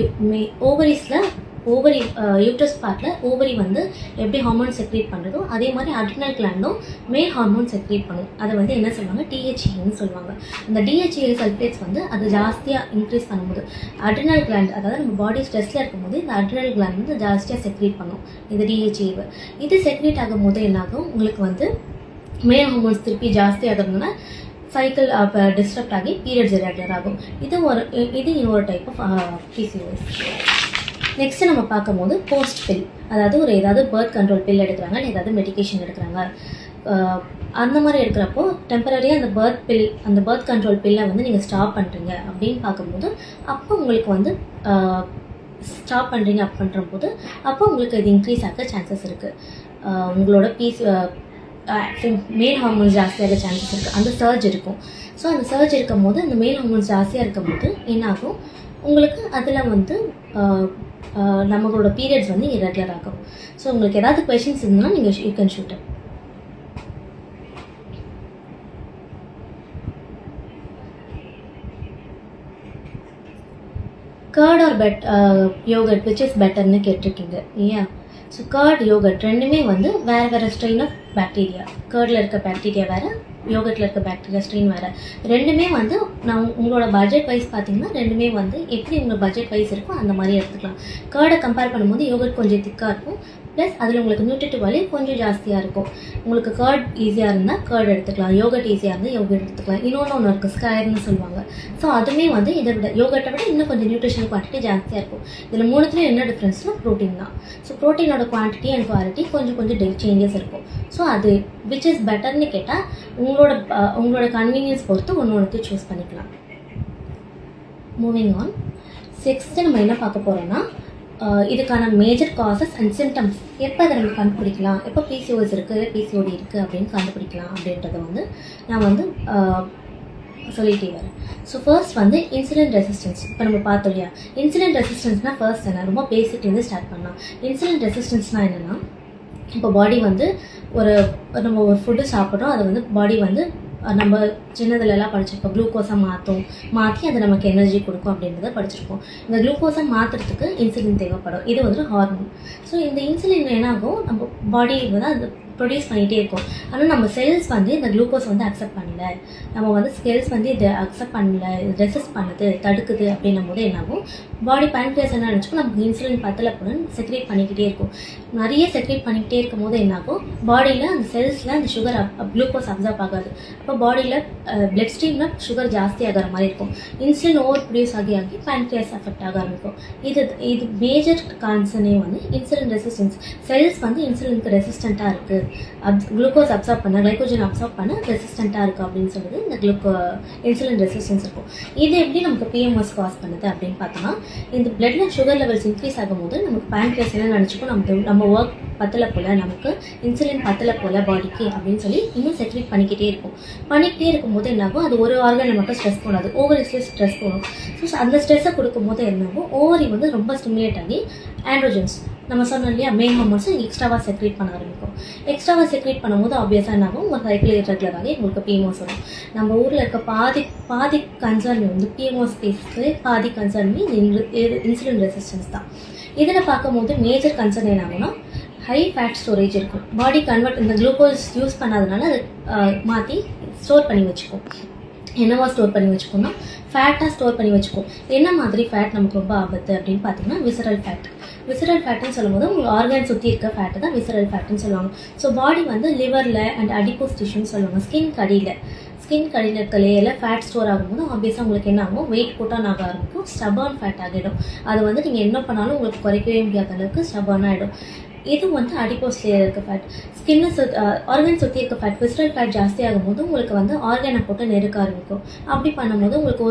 ஓவரி யூட்ரஸ் பார்ட்டில் ஓவரி வந்து எப்படி ஹார்மோன் செக்ரேட் பண்ணுறதோ அதே மாதிரி அட்ரினல் கிளாண்டும் மேல் ஹார்மோன் செக்ரேட் பண்ணும். அதை வந்து என்ன சொல்லுவாங்க, டிஹெச்இன்னு சொல்லுவாங்க. அந்த டிஹெச்இ சல்ஃபேட்ஸ் வந்து அது ஜாஸ்தியாக இன்க்ரீஸ் பண்ணும்போது அட்ரினல் கிளாண்ட், அதாவது நம்ம பாடி ஸ்ட்ரெஸ்ஸில் இருக்கும்போது இந்த அட்ரினல் கிளாண்ட் வந்து ஜாஸ்தியாக செக்ரேட் பண்ணும் இந்த டிஹெச்இவை. இது செக்ரேட் ஆகும் போது என்னாகும், உங்களுக்கு வந்து மேல் ஹார்மோன்ஸ் திருப்பி ஜாஸ்தி ஆகிறதுனால சைக்கிள் டிஸ்டர்ப்ட் ஆகி பீரியட்ஸ் இரெகுலர் ஆகும். இது இன்னொரு டைப் ஆஃப் பிசிஓஎஸ். நெக்ஸ்ட்டு நம்ம பார்க்கும்போது போஸ்ட் பில், அதாவது ஏதாவது பர்த் கண்ட்ரோல் பில் எடுக்கிறாங்க, இல்லை ஏதாவது மெடிக்கேஷன் எடுக்கிறாங்க, அந்த மாதிரி இருக்கிறப்போ டெம்பரரியாக அந்த பர்த் கண்ட்ரோல் பில்லை வந்து நீங்கள் ஸ்டாப் பண்ணுறீங்க அப்படின்னு பார்க்கும்போது அப்போ உங்களுக்கு வந்து ஸ்டாப் பண்ணுறீங்க பண்ணுறம்போது அப்போ உங்களுக்கு இது இன்க்ரீஸ் ஆக சான்சஸ் இருக்குது. உங்களோட மேல் ஹார்மோன்ஸ் ஜாஸ்தியாக சான்சஸ் இருக்குது, அந்த சர்ஜ் இருக்கும். ஸோ அந்த சர்ஜ் இருக்கும் போது அந்த மேல் ஹார்மோன்ஸ் ஜாஸ்தியாக இருக்கும் போது என்னாகும், உங்களுக்கு அதில் வந்து நம்மளோட பீரியட்ஸ் வந்து இரெகுலர் ஆகும். ஸோ உங்களுக்கு ஏதாவது கொஷின்ஸ் இருந்தால் நீங்கள் you can shoot it. Curd or yogurt which is பெட்டர்னு கேட்டிருக்கீங்க இல்லையா? ஸோ கர்ட் யோகர்ட் ரெண்டுமே வந்து வேறு ஸ்ட்ரெயின் ஆஃப் பாக்டீரியா. கர்டில் இருக்க பாக்டீரியா வேறு, யோகர்ட்டில் இருக்க பாக்டீரியா ஸ்ட்ரெயின் வேறு. ரெண்டுமே வந்து உங்களோட பட்ஜெட் வைஸ் பார்த்தீங்கன்னா ரெண்டுமே வந்து எப்படி உங்கள் பட்ஜெட் வைஸ் இருக்கோ அந்த மாதிரி எடுத்துக்கலாம். கர்டை கம்பேர் பண்ணும்போது யோகர்ட் கொஞ்சம் திக்காக இருக்கும், ப்ளஸ் அதில் உங்களுக்கு நியூட்ரிட்டிவ் வேல்யூ கொஞ்சம் ஜாஸ்தியாக இருக்கும். உங்களுக்கு கர்ட் ஈஸியாக இருந்தால் கர்ட் எடுத்துக்கலாம், யோகர்ட் ஈஸியாக இருந்தால் யோகர்ட் எடுத்துக்கலாம். ஒன்று இருக்குது, ஸ்கயர்னு சொல்லுவாங்க. ஸோ அதுவுமே வந்து இதை விட யோகர்ட்டை விட இன்னும் கொஞ்சம் நியூட்ரிஷனல் குவான்டிட்டி ஜாஸ்தியாக இருக்கும். இதில் மூணுத்துலேயும் என்ன டிஃப்ரென்ஸ்னால் ப்ரோட்டீன் தான். ஸோ ப்ரோட்டீனோட குவான்டிட்டி அண்ட் குவாலிட்டி கொஞ்சம் சேஞ்சஸ் இருக்கும். ஸோ அது விச் இஸ் பெட்டர்னு கேட்டால் உங்களோட கன்வீனியன்ஸ் பொறுத்து ஒன்று சூஸ் பண்ணிக்கலாம். மூவிங் ஆன், நெக்ஸ்ட்டு நம்ம என்ன பார்க்க போகிறோன்னா இதுக்கான மேஜர் காசஸ் அண்ட் சிம்டம்ஸ், எப்போ அதை நம்ம கண்டுபிடிக்கலாம், எப்போ பிசிஓஎஸ் இருக்குது பிசிஓடி இருக்குது அப்படின்னு கண்டுபிடிக்கலாம் அப்படின்றத வந்து நான் வந்து சொல்லிகிட்டே வரேன். ஸோ ஃபர்ஸ்ட் வந்து இன்சுலின் ரெசிஸ்டன்ஸ். இப்போ நம்ம பார்த்தோம் இல்லையா, இன்சுலின் ரெசிஸ்டன்ஸ்னால் ஃபர்ஸ்ட் என்ன, ரொம்ப பேசிக்லேருந்து ஸ்டார்ட் பண்ணலாம். இன்சுலின் ரெசிஸ்டன்ஸ்னால் என்னென்னா, இப்போ பாடி வந்து நம்ம ஒரு ஃபுட்டு சாப்பிட்றோம், அதை வந்து பாடி வந்து நம்ம சின்னதுலலாம் படிச்சிருப்போம், குளுக்கோஸை மாற்றி அதை நமக்கு எனர்ஜி கொடுக்கும் அப்படின்றத படிச்சிருப்போம். இந்த குளுக்கோஸை மாற்றுறதுக்கு இன்சுலின் தேவைப்படும், இது வந்து ஹார்மோன். ஸோ இந்த இன்சுலின் என்னாகும், நம்ம பாடி வந்து அது ப்ரொடியூஸ் பண்ணிகிட்டே இருக்கும். ஆனால் நம்ம செல்ஸ் வந்து இந்த குளுக்கோஸ் வந்து அக்செப்ட் பண்ணல, நம்ம வந்து செல்ஸ் வந்து இதை அக்செப்ட் பண்ணல, ரெசிஸ்ட் பண்ணுது, தடுக்குது அப்படின்னும் போது என்னாகும், பாடி பேன்க்ரியாஸ் என்ன நினச்சிக்கும், நமக்கு இன்சுலின் பத்தலை போடணும் செக்ரேட் பண்ணிக்கிட்டே இருக்கும். நிறைய செக்ரேட் பண்ணிக்கிட்டே இருக்கும் போது என்னாகும், பாடியில் அந்த செல்ஸில் அந்த சுகர் குளுக்கோஸ் அப்சர்வ் ஆகாது. அப்போ பாடியில் பிளட் ஸ்ட்ரீமில் சுகர் ஜாஸ்தி ஆகிற மாதிரி இருக்கும். இன்சுலின் ஓவர் ப்ரொடியூஸ் ஆகி பேன்க்ரியாஸ் அஃபெக்ட் ஆக ஆரம்பிக்கும். இது மேஜர் கான்சர்னே வந்து இன்சுலின் ரெசிஸ்டன்ஸ். செல்ஸ் வந்து இன்சுலினுக்கு ரெசிஸ்டண்ட்டாக இருக்குது, குளுக்கோஸ் அப்சர்வ் பண்ண, கிளைக்கோஜன் அப்சர்வ் பண்ண ரெசிஸ்டண்ட்டாக இருக்குது அப்படின்னு சொல்லுது இந்த இன்சுலின் ரெசிஸ்டன்ஸ் இருக்கும். இது எப்படி நமக்கு பிஎம்எஸ் காஸ் பண்ணுது அப்படின்னு பார்த்தோம்னா, இந்த பிளட்ல சுகர் லெவல்ஸ் இன்க்ரீஸ் ஆகும்போது நமக்கு பேன்க்ரியாஸ் என்ன நினச்சிக்கும், நம்ம ஒர்க் பத்தலை போல், நமக்கு இன்சுலின் பத்தலை போல் பாடிக்கு அப்படின்னு சொல்லி இன்னும் செக்ரேட் பண்ணிக்கிட்டே இருக்கும்போது என்னாகும், அது ஒரு ஆர்கன் நமக்கு ஸ்ட்ரெஸ் போடாது, ஓவரிஸ்லேயே ஸ்ட்ரெஸ் போடும். ஸோ அந்த ஸ்ட்ரெஸ்ஸை கொடுக்கும்போது என்னாகும், ஓவரி வந்து ரொம்ப ஸ்டிமுலேட் ஆகி ஆண்ட்ரோஜன்ஸ், நம்ம சொன்னோம் இல்லையா, மேல் ஹார்மோன்ஸை எக்ஸ்ட்ராவாக செக்ரேட் பண்ண ஆரம்பிக்கும். எக்ஸ்ட்ராவாக செக்ரேட் பண்ணும்போது ஆப்வியஸாக என்னாகும், உங்கள் சைக்கிள் இரெகுலராகி உங்களுக்கு பிஎம்ஓஸ் வரும். நம்ம ஊரில் இருக்க பாதி கன்சர்ன் வந்து பிஎம்ஓஸ் கேஸஸ்லேயே பாதி கன்சர்ன் இந்த இன்சுலின் ரெசிஸ்டன்ஸ் தான். இதில் பார்க்கும்போது மேஜர் கன்சர்ன் என்ன ஆகும்னா, ஹை ஃபேட் ஸ்டோரேஜ் இருக்கும். பாடி இந்த குளுக்கோஸ் யூஸ் பண்ணாதனால அது மாற்றி ஸ்டோர் பண்ணி வச்சுக்கும். என்னவா ஸ்டோர் பண்ணி வச்சுக்கோன்னா, ஃபேட்டாக ஸ்டோர் பண்ணி வச்சுக்கும். என்ன மாதிரி ஃபேட் நமக்கு ரொம்ப ஆபத்து அப்படின்னு பார்த்தீங்கன்னா, விசரல் ஃபேட்டுன்னு சொல்லும்போது உங்கள் ஆர்கன் சுற்றி இருக்க ஃபேட்டு தான் விசரல் ஃபேட்டுன்னு சொல்லுவாங்க. ஸோ பாடி வந்து லிவரில் அண்ட் அடிப்போஸ் டிஷ்யூன்னு சொல்லுவாங்க. ஸ்கின் கடியில் இருக்க லேயரில் ஃபேட் ஸ்டோர் ஆகும்போது ஆப்வியஸாக உங்களுக்கு என்ன ஆகும், வெயிட் போட்டால் ஆக ஆரம்பிக்கும், ஸ்டபர்ன் ஃபேட் ஆகிடும். அது வந்து நீங்கள் என்ன பண்ணாலும் உங்களுக்கு குறைக்கவே முடியாத அளவுக்கு ஸ்டபர்னாக ஆகிடும். இது வந்து அடிப்போஸ் லேயர் இருக்க ஃபேட். ஸ்கின்னை ஆர்கன் சுற்றி இருக்க ஃபேட், விஸ்ரல் ஃபேட் ஜாஸ்தி ஆகும்போது உங்களுக்கு வந்து ஆர்கனை போட்டு நெருக்க ஆரம்பிக்கும். அப்படி பண்ணும்போது உங்களுக்கு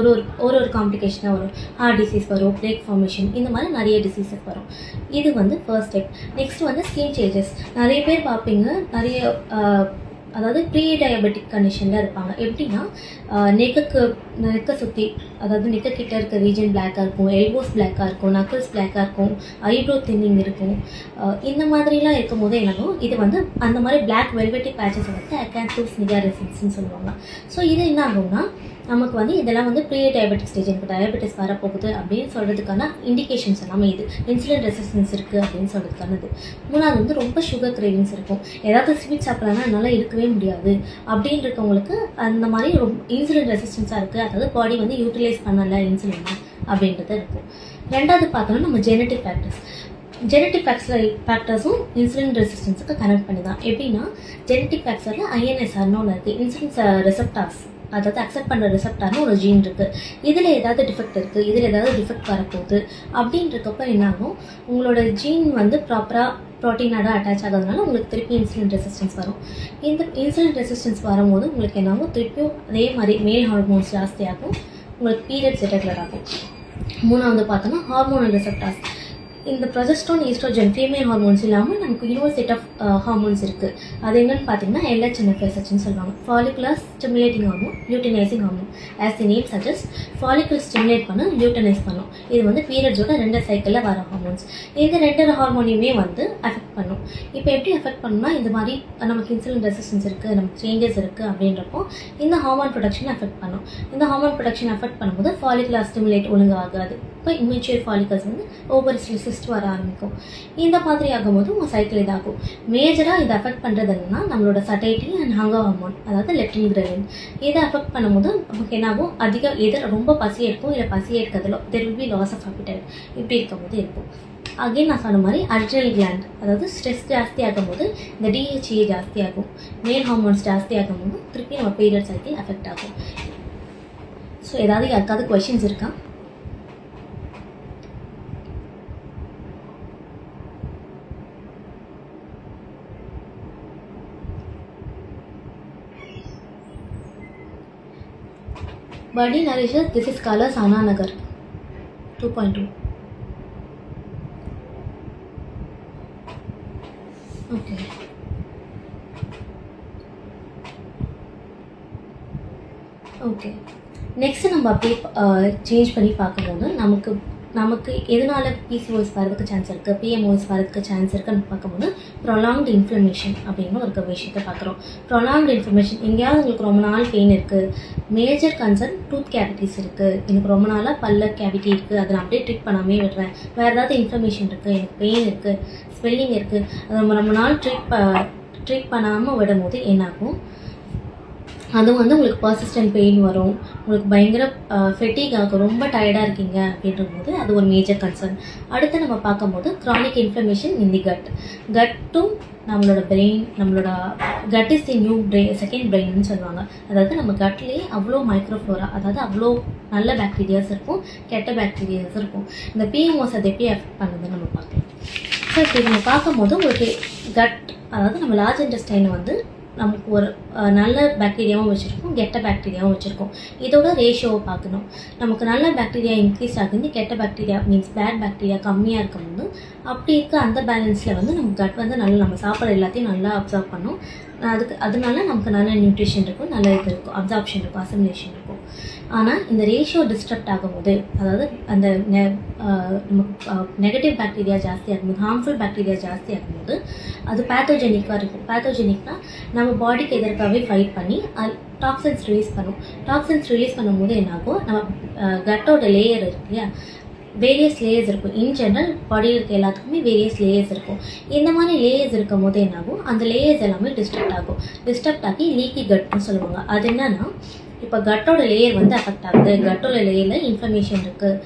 ஒரு காம்ப்ளிகேஷனாக வரும். ஹார்ட் டிசீஸ் வரும், பிளேக் ஃபார்மேஷன், இந்த மாதிரி நிறைய டிசீஸஸ் வரும். இது வந்து ஃபர்ஸ்ட் ஸ்டெப். நெக்ஸ்ட் வந்து ஸ்கின் சேஞ்சஸ். நிறைய பேர் பார்ப்பீங்க, நிறைய அதாவது ப்ரீ டயபெட்டிக் கண்டிஷனில் இருப்பாங்க. எப்படின்னா நெக்கை சுற்றி, அதாவது நெக்க கிட்ட இருக்க ரீஜன் பிளாக்காக இருக்கும், எல்போஸ் பிளாக்காக இருக்கும், நக்கிள்ஸ் பிளாக்காக இருக்கும், ஐப்ரோ தின்னிங் இருக்கும். இந்த மாதிரிலாம் இருக்கும் போது என்னன்னா இது வந்து அந்த மாதிரி பிளாக் வெல்வெட்டி பேச்சஸ் வந்து அகாந்தோஸ் நிகாரிசிஸ்ன்னு சொல்லுவாங்க. ஸோ இது என்ன ஆகும்னா நமக்கு வந்து இதெல்லாம் வந்து ப்ரீ டயபெட்டிக் ஸ்டேஜ், எனக்கு டயபெட்டிஸ் வரப்போகுது அப்படின்னு சொல்கிறதுக்கான இண்டிகேஷன்ஸ் எல்லாமே இது. இன்சுலின் ரெசிஸ்டன்ஸ் இருக்குது அப்படின்னு சொல்கிறதுக்கானது. மூணாவது வந்து ரொம்ப சுகர் கிரேவிங்ஸ் இருக்கும். ஏதாவது ஸ்வீட் சாப்பிட்றாங்கன்னா என்னால் இருக்கவே முடியாது அப்படின்னு இருக்கவங்களுக்கு அந்த மாதிரி ரொம்ப இன்சுலின் ரெசிஸ்டன்ஸாக இருக்குது, அதாவது பாடி வந்து யூட்டிலைஸ் பண்ணலை இன்சுலின் அப்படின்றது இருக்கும். ரெண்டாவது பார்த்தோன்னா நம்ம ஜெனட்டிக் ஃபேக்டர்ஸும் இன்சுலின் ரெசிஸ்டன்ஸுக்கு கனெக்ட் பண்ணி தான். எப்படின்னா ஜெனட்டிக் ஃபேக்டரில் ஐஎன்எஸ்ஆர்னு ஒன்று இருக்குது, இன்சுலின் ரெசப்டார்ஸ், அதாவது அக்செப்ட் பண்ணுற ரிசப்டார்னு ஒரு ஜீன் இருக்குது. இதில் ஏதாவது டிஃபெக்ட் இருக்குது, இதில் ஏதாவது டிஃபெக்ட் வரப்போகுது அப்படின்றக்கப்ப என்னாகும், உங்களோட ஜீன் வந்து ப்ராப்பராக ப்ரோட்டீனோட அட்டாச் ஆகிறதுனால உங்களுக்கு திருப்பி இன்சுலின் ரெசிஸ்டன்ஸ் வரும். இந்த இன்சுலின் ரெசிஸ்டன்ஸ் வரும்போது உங்களுக்கு என்னாகும், திருப்பியும் அதே மாதிரி மேல் ஹார்மோன்ஸ் ஜாஸ்தியாகும், உங்களுக்கு பீரியட்ஸ் இரெகுலர் ஆகும். மூணாவது பார்த்தோன்னா ஹார்மோனல் ரிசப்டார்ஸ். இந்த ப்ரொஜெஸ்ட்ரான், ஈஸ்ட்ரோஜன், ஃபீமேல் ஹார்மோன்ஸ் இல்லாமல் நமக்கு இன்னொரு செட் ஆஃப் ஹார்மோன்ஸ் இருக்குது. அது என்னென்னு பார்த்தீங்கன்னா LHNFSHன்னு சொல்லுவாங்க. Follicular stimulating hormone, luteinising hormone. As the name suggest, follicular stimulate பண்ண, லியூட்டினைஸ் பண்ணும். இது வந்து பீரியட்ஸோட 2 சைக்கிளில் வர ஹார்மோன்ஸ். இந்த 2 ஹார்மோனையுமே வந்து அஃபெக்ட் பண்ணும். இப்போ எப்படி அஃபெக்ட் பண்ணணும்னா, இந்த மாதிரி நமக்கு இன்சுலின் ரெசிஸ்டன்ஸ் இருக்குது, நமக்கு சேஞ்சஸ் இருக்குது அப்படின்றப்போ இந்த ஹார்மோன் ப்ரொடக்ஷன் அஃபெக்ட் பண்ணும். இந்த ஹார்மோன் ப்ரொடக்ஷன் அஃபெக்ட் பண்ணும்போது ஃபாலிகுலர் ஸ்டிமுலேட் ஒழுங்கு ஆகாது. இப்போ இம்மெச்சூர் ஃபாலிகல்ஸ் வந்து ஓவரிஸில் சிஸ்ட் வர ஆரம்பிக்கும். இந்த மாதிரி ஆகும்போது உங்கள் சைக்கிள் இதாகும். மேஜராக இதை அஃபெக்ட் பண்ணுறது என்னன்னா நம்மளோட சட்டைட்டி அண்ட் ஹங்கர் ஹார்மோன், அதாவது லெப்டின் கிரெலின். இதை அஃபெக்ட் பண்ணும்போது நமக்கு என்னாகும், எது ரொம்ப பசி இருக்கும், இல்லை பசியே இருக்கிறதுல there will be loss of appetite. இப்படி இருக்கும்போது இருக்கும். அகெயின் நான் சொன்ன மாதிரி அட்ரினல் கிளாண்ட், அதாவது ஸ்ட்ரெஸ் ஜாஸ்தி ஆகும்போது இந்த DHA ஜாஸ்தி ஆகும். மேல் ஹார்மோன்ஸ் ஜாஸ்தி ஆகும்போது திருப்பி நம்ம பீரியட் சைக்கிள் அஃபெக்ட் ஆகும். ஸோ ஏதாவது யாருக்காவது கொஷின்ஸ் இருக்கா? Body nourishes. This is color Sana Nagar 2.2. Okay. Okay, next நம்ம அப்படியே சேஞ்ச் பண்ணி பார்க்கும்போது நமக்கு எதனால PCOS வரதுக்கு சான்ஸ் இருக்குது, PMOS வரதுக்கு சான்ஸ் இருக்குன்னு பார்க்கும்போது ப்ரொலாங்டு இன்ஃப்ளமேஷன் அப்படின்னு ஒரு விஷயத்தை பார்க்குறோம். ப்ரொலாங்டு இன்ஃப்ளமேஷன், எங்கேயாவது உங்களுக்கு ரொம்ப நாள் பெயின் இருக்குது, மேஜர் கன்சர்ன் டூத் கேவிட்டிஸ் இருக்குது, எனக்கு ரொம்ப நாளாக பல்ல கேவிட்டி இருக்குது, அதை நான் அப்படியே ட்ரீட் பண்ணாமே விடுறேன், வேறு ஏதாவது இன்ஃப்ளமேஷன் இருக்குது, எனக்கு பெயின் இருக்குது, ஸ்வெல்லிங் இருக்குது, அதை ரொம்ப நாள் ட்ரீட் பண்ணாமல் விடும்போது என்னாகும், அதுவும் வந்து உங்களுக்கு பர்சிஸ்டன்ட் பெயின் வரும், உங்களுக்கு பயங்கர ஃபெட்டிக் ஆகும், ரொம்ப டயர்டாக இருக்கீங்க அப்படின்றபோது அது ஒரு மேஜர் கன்சர்ன். அடுத்து நம்ம பார்க்கும்போது க்ரானிக் இன்ஃப்ளமேஷன் இன் தி கட்டும் நம்மளோட பிரெயின், நம்மளோட gut is the new second பிரெயின்னு சொல்லுவாங்க. அதாவது நம்ம கட்லேயே அவ்வளோ மைக்ரோஃப்ளோரா, அதாவது அவ்வளோ நல்ல பாக்டீரியாஸ் இருக்கும், கெட்ட பாக்டீரியாஸ் இருக்கும். இந்த PMOS அதை எப்படி அஃபெக்ட் பண்ணுதுன்னு நம்ம பார்க்கலாம். ஸோ இப்போ நம்ம பார்க்கும்போது உங்களுக்கு கட், அதாவது நம்ம லார்ஜ் இன்டெஸ்டைனை வந்து நமக்கு ஒரு நல்ல பாக்டீரியாவும் வச்சுருக்கோம், கெட்ட பாக்டீரியாவும் வச்சுருக்கோம். இதோட ரேஷியோவை பார்க்கணும். நமக்கு நல்ல பாக்டீரியா இன்க்ரீஸ் ஆகுது, கெட்ட பாக்டீரியா மீன்ஸ் பேட் பாக்டீரியா கம்மியாக இருக்கும்போது அப்படி இருக்க அந்த பேலன்ஸில் வந்து நம்ம கட் வந்து நல்லா நம்ம சாப்பாடு எல்லாத்தையும் நல்லா அப்சர்வ் பண்ணும். அதனால நமக்கு நல்ல நியூட்ரிஷன் இருக்கும், நல்ல இது இருக்கும், அப்சார்ப்ஷன் இருக்கும், அசிமிலேஷன் இருக்கும். ஆனால் இந்த ரேஷியோ டிஸ்டர்ப்ட் ஆகும்போது, அதாவது அந்த நெகட்டிவ் பாக்டீரியா ஜாஸ்தி ஆகும்போது, ஹார்ம்ஃபுல் பாக்டீரியா ஜாஸ்தி ஆகும்போது அது பேத்தோஜெனிக்காக இருக்கும். பேத்தோஜெனிக்னால் நம்ம பாடிக்கு எதற்காகவே ஃபைட் பண்ணி டாக்ஸின்ஸ் ரிலீஸ் பண்ணும். டாக்ஸின்ஸ் ரிலீஸ் பண்ணும்போது என்னாகும், நம்ம கட்டோட லேயர் இருக்கு இல்லையா, வேரியஸ் லேயர்ஸ் இருக்கும். இன் ஜென்ரல் பாடியில் இருக்க எல்லாத்துக்குமே வேரியஸ் லேயர்ஸ் இருக்கும். இந்த மாதிரி லேயர்ஸ் இருக்கும் போது என்னாகும், அந்த லேயர்ஸ் எல்லாமே டிஸ்டர்ப்ட் ஆகி லீக்கி கட்னு சொல்லுவாங்க. அது என்னன்னா, இப்போ கட்டோட லேயர் வந்து அஃபெக்ட் ஆகுது, கட்டோட லேயரில் இன்ஃப்ளமேஷன் இருக்குது,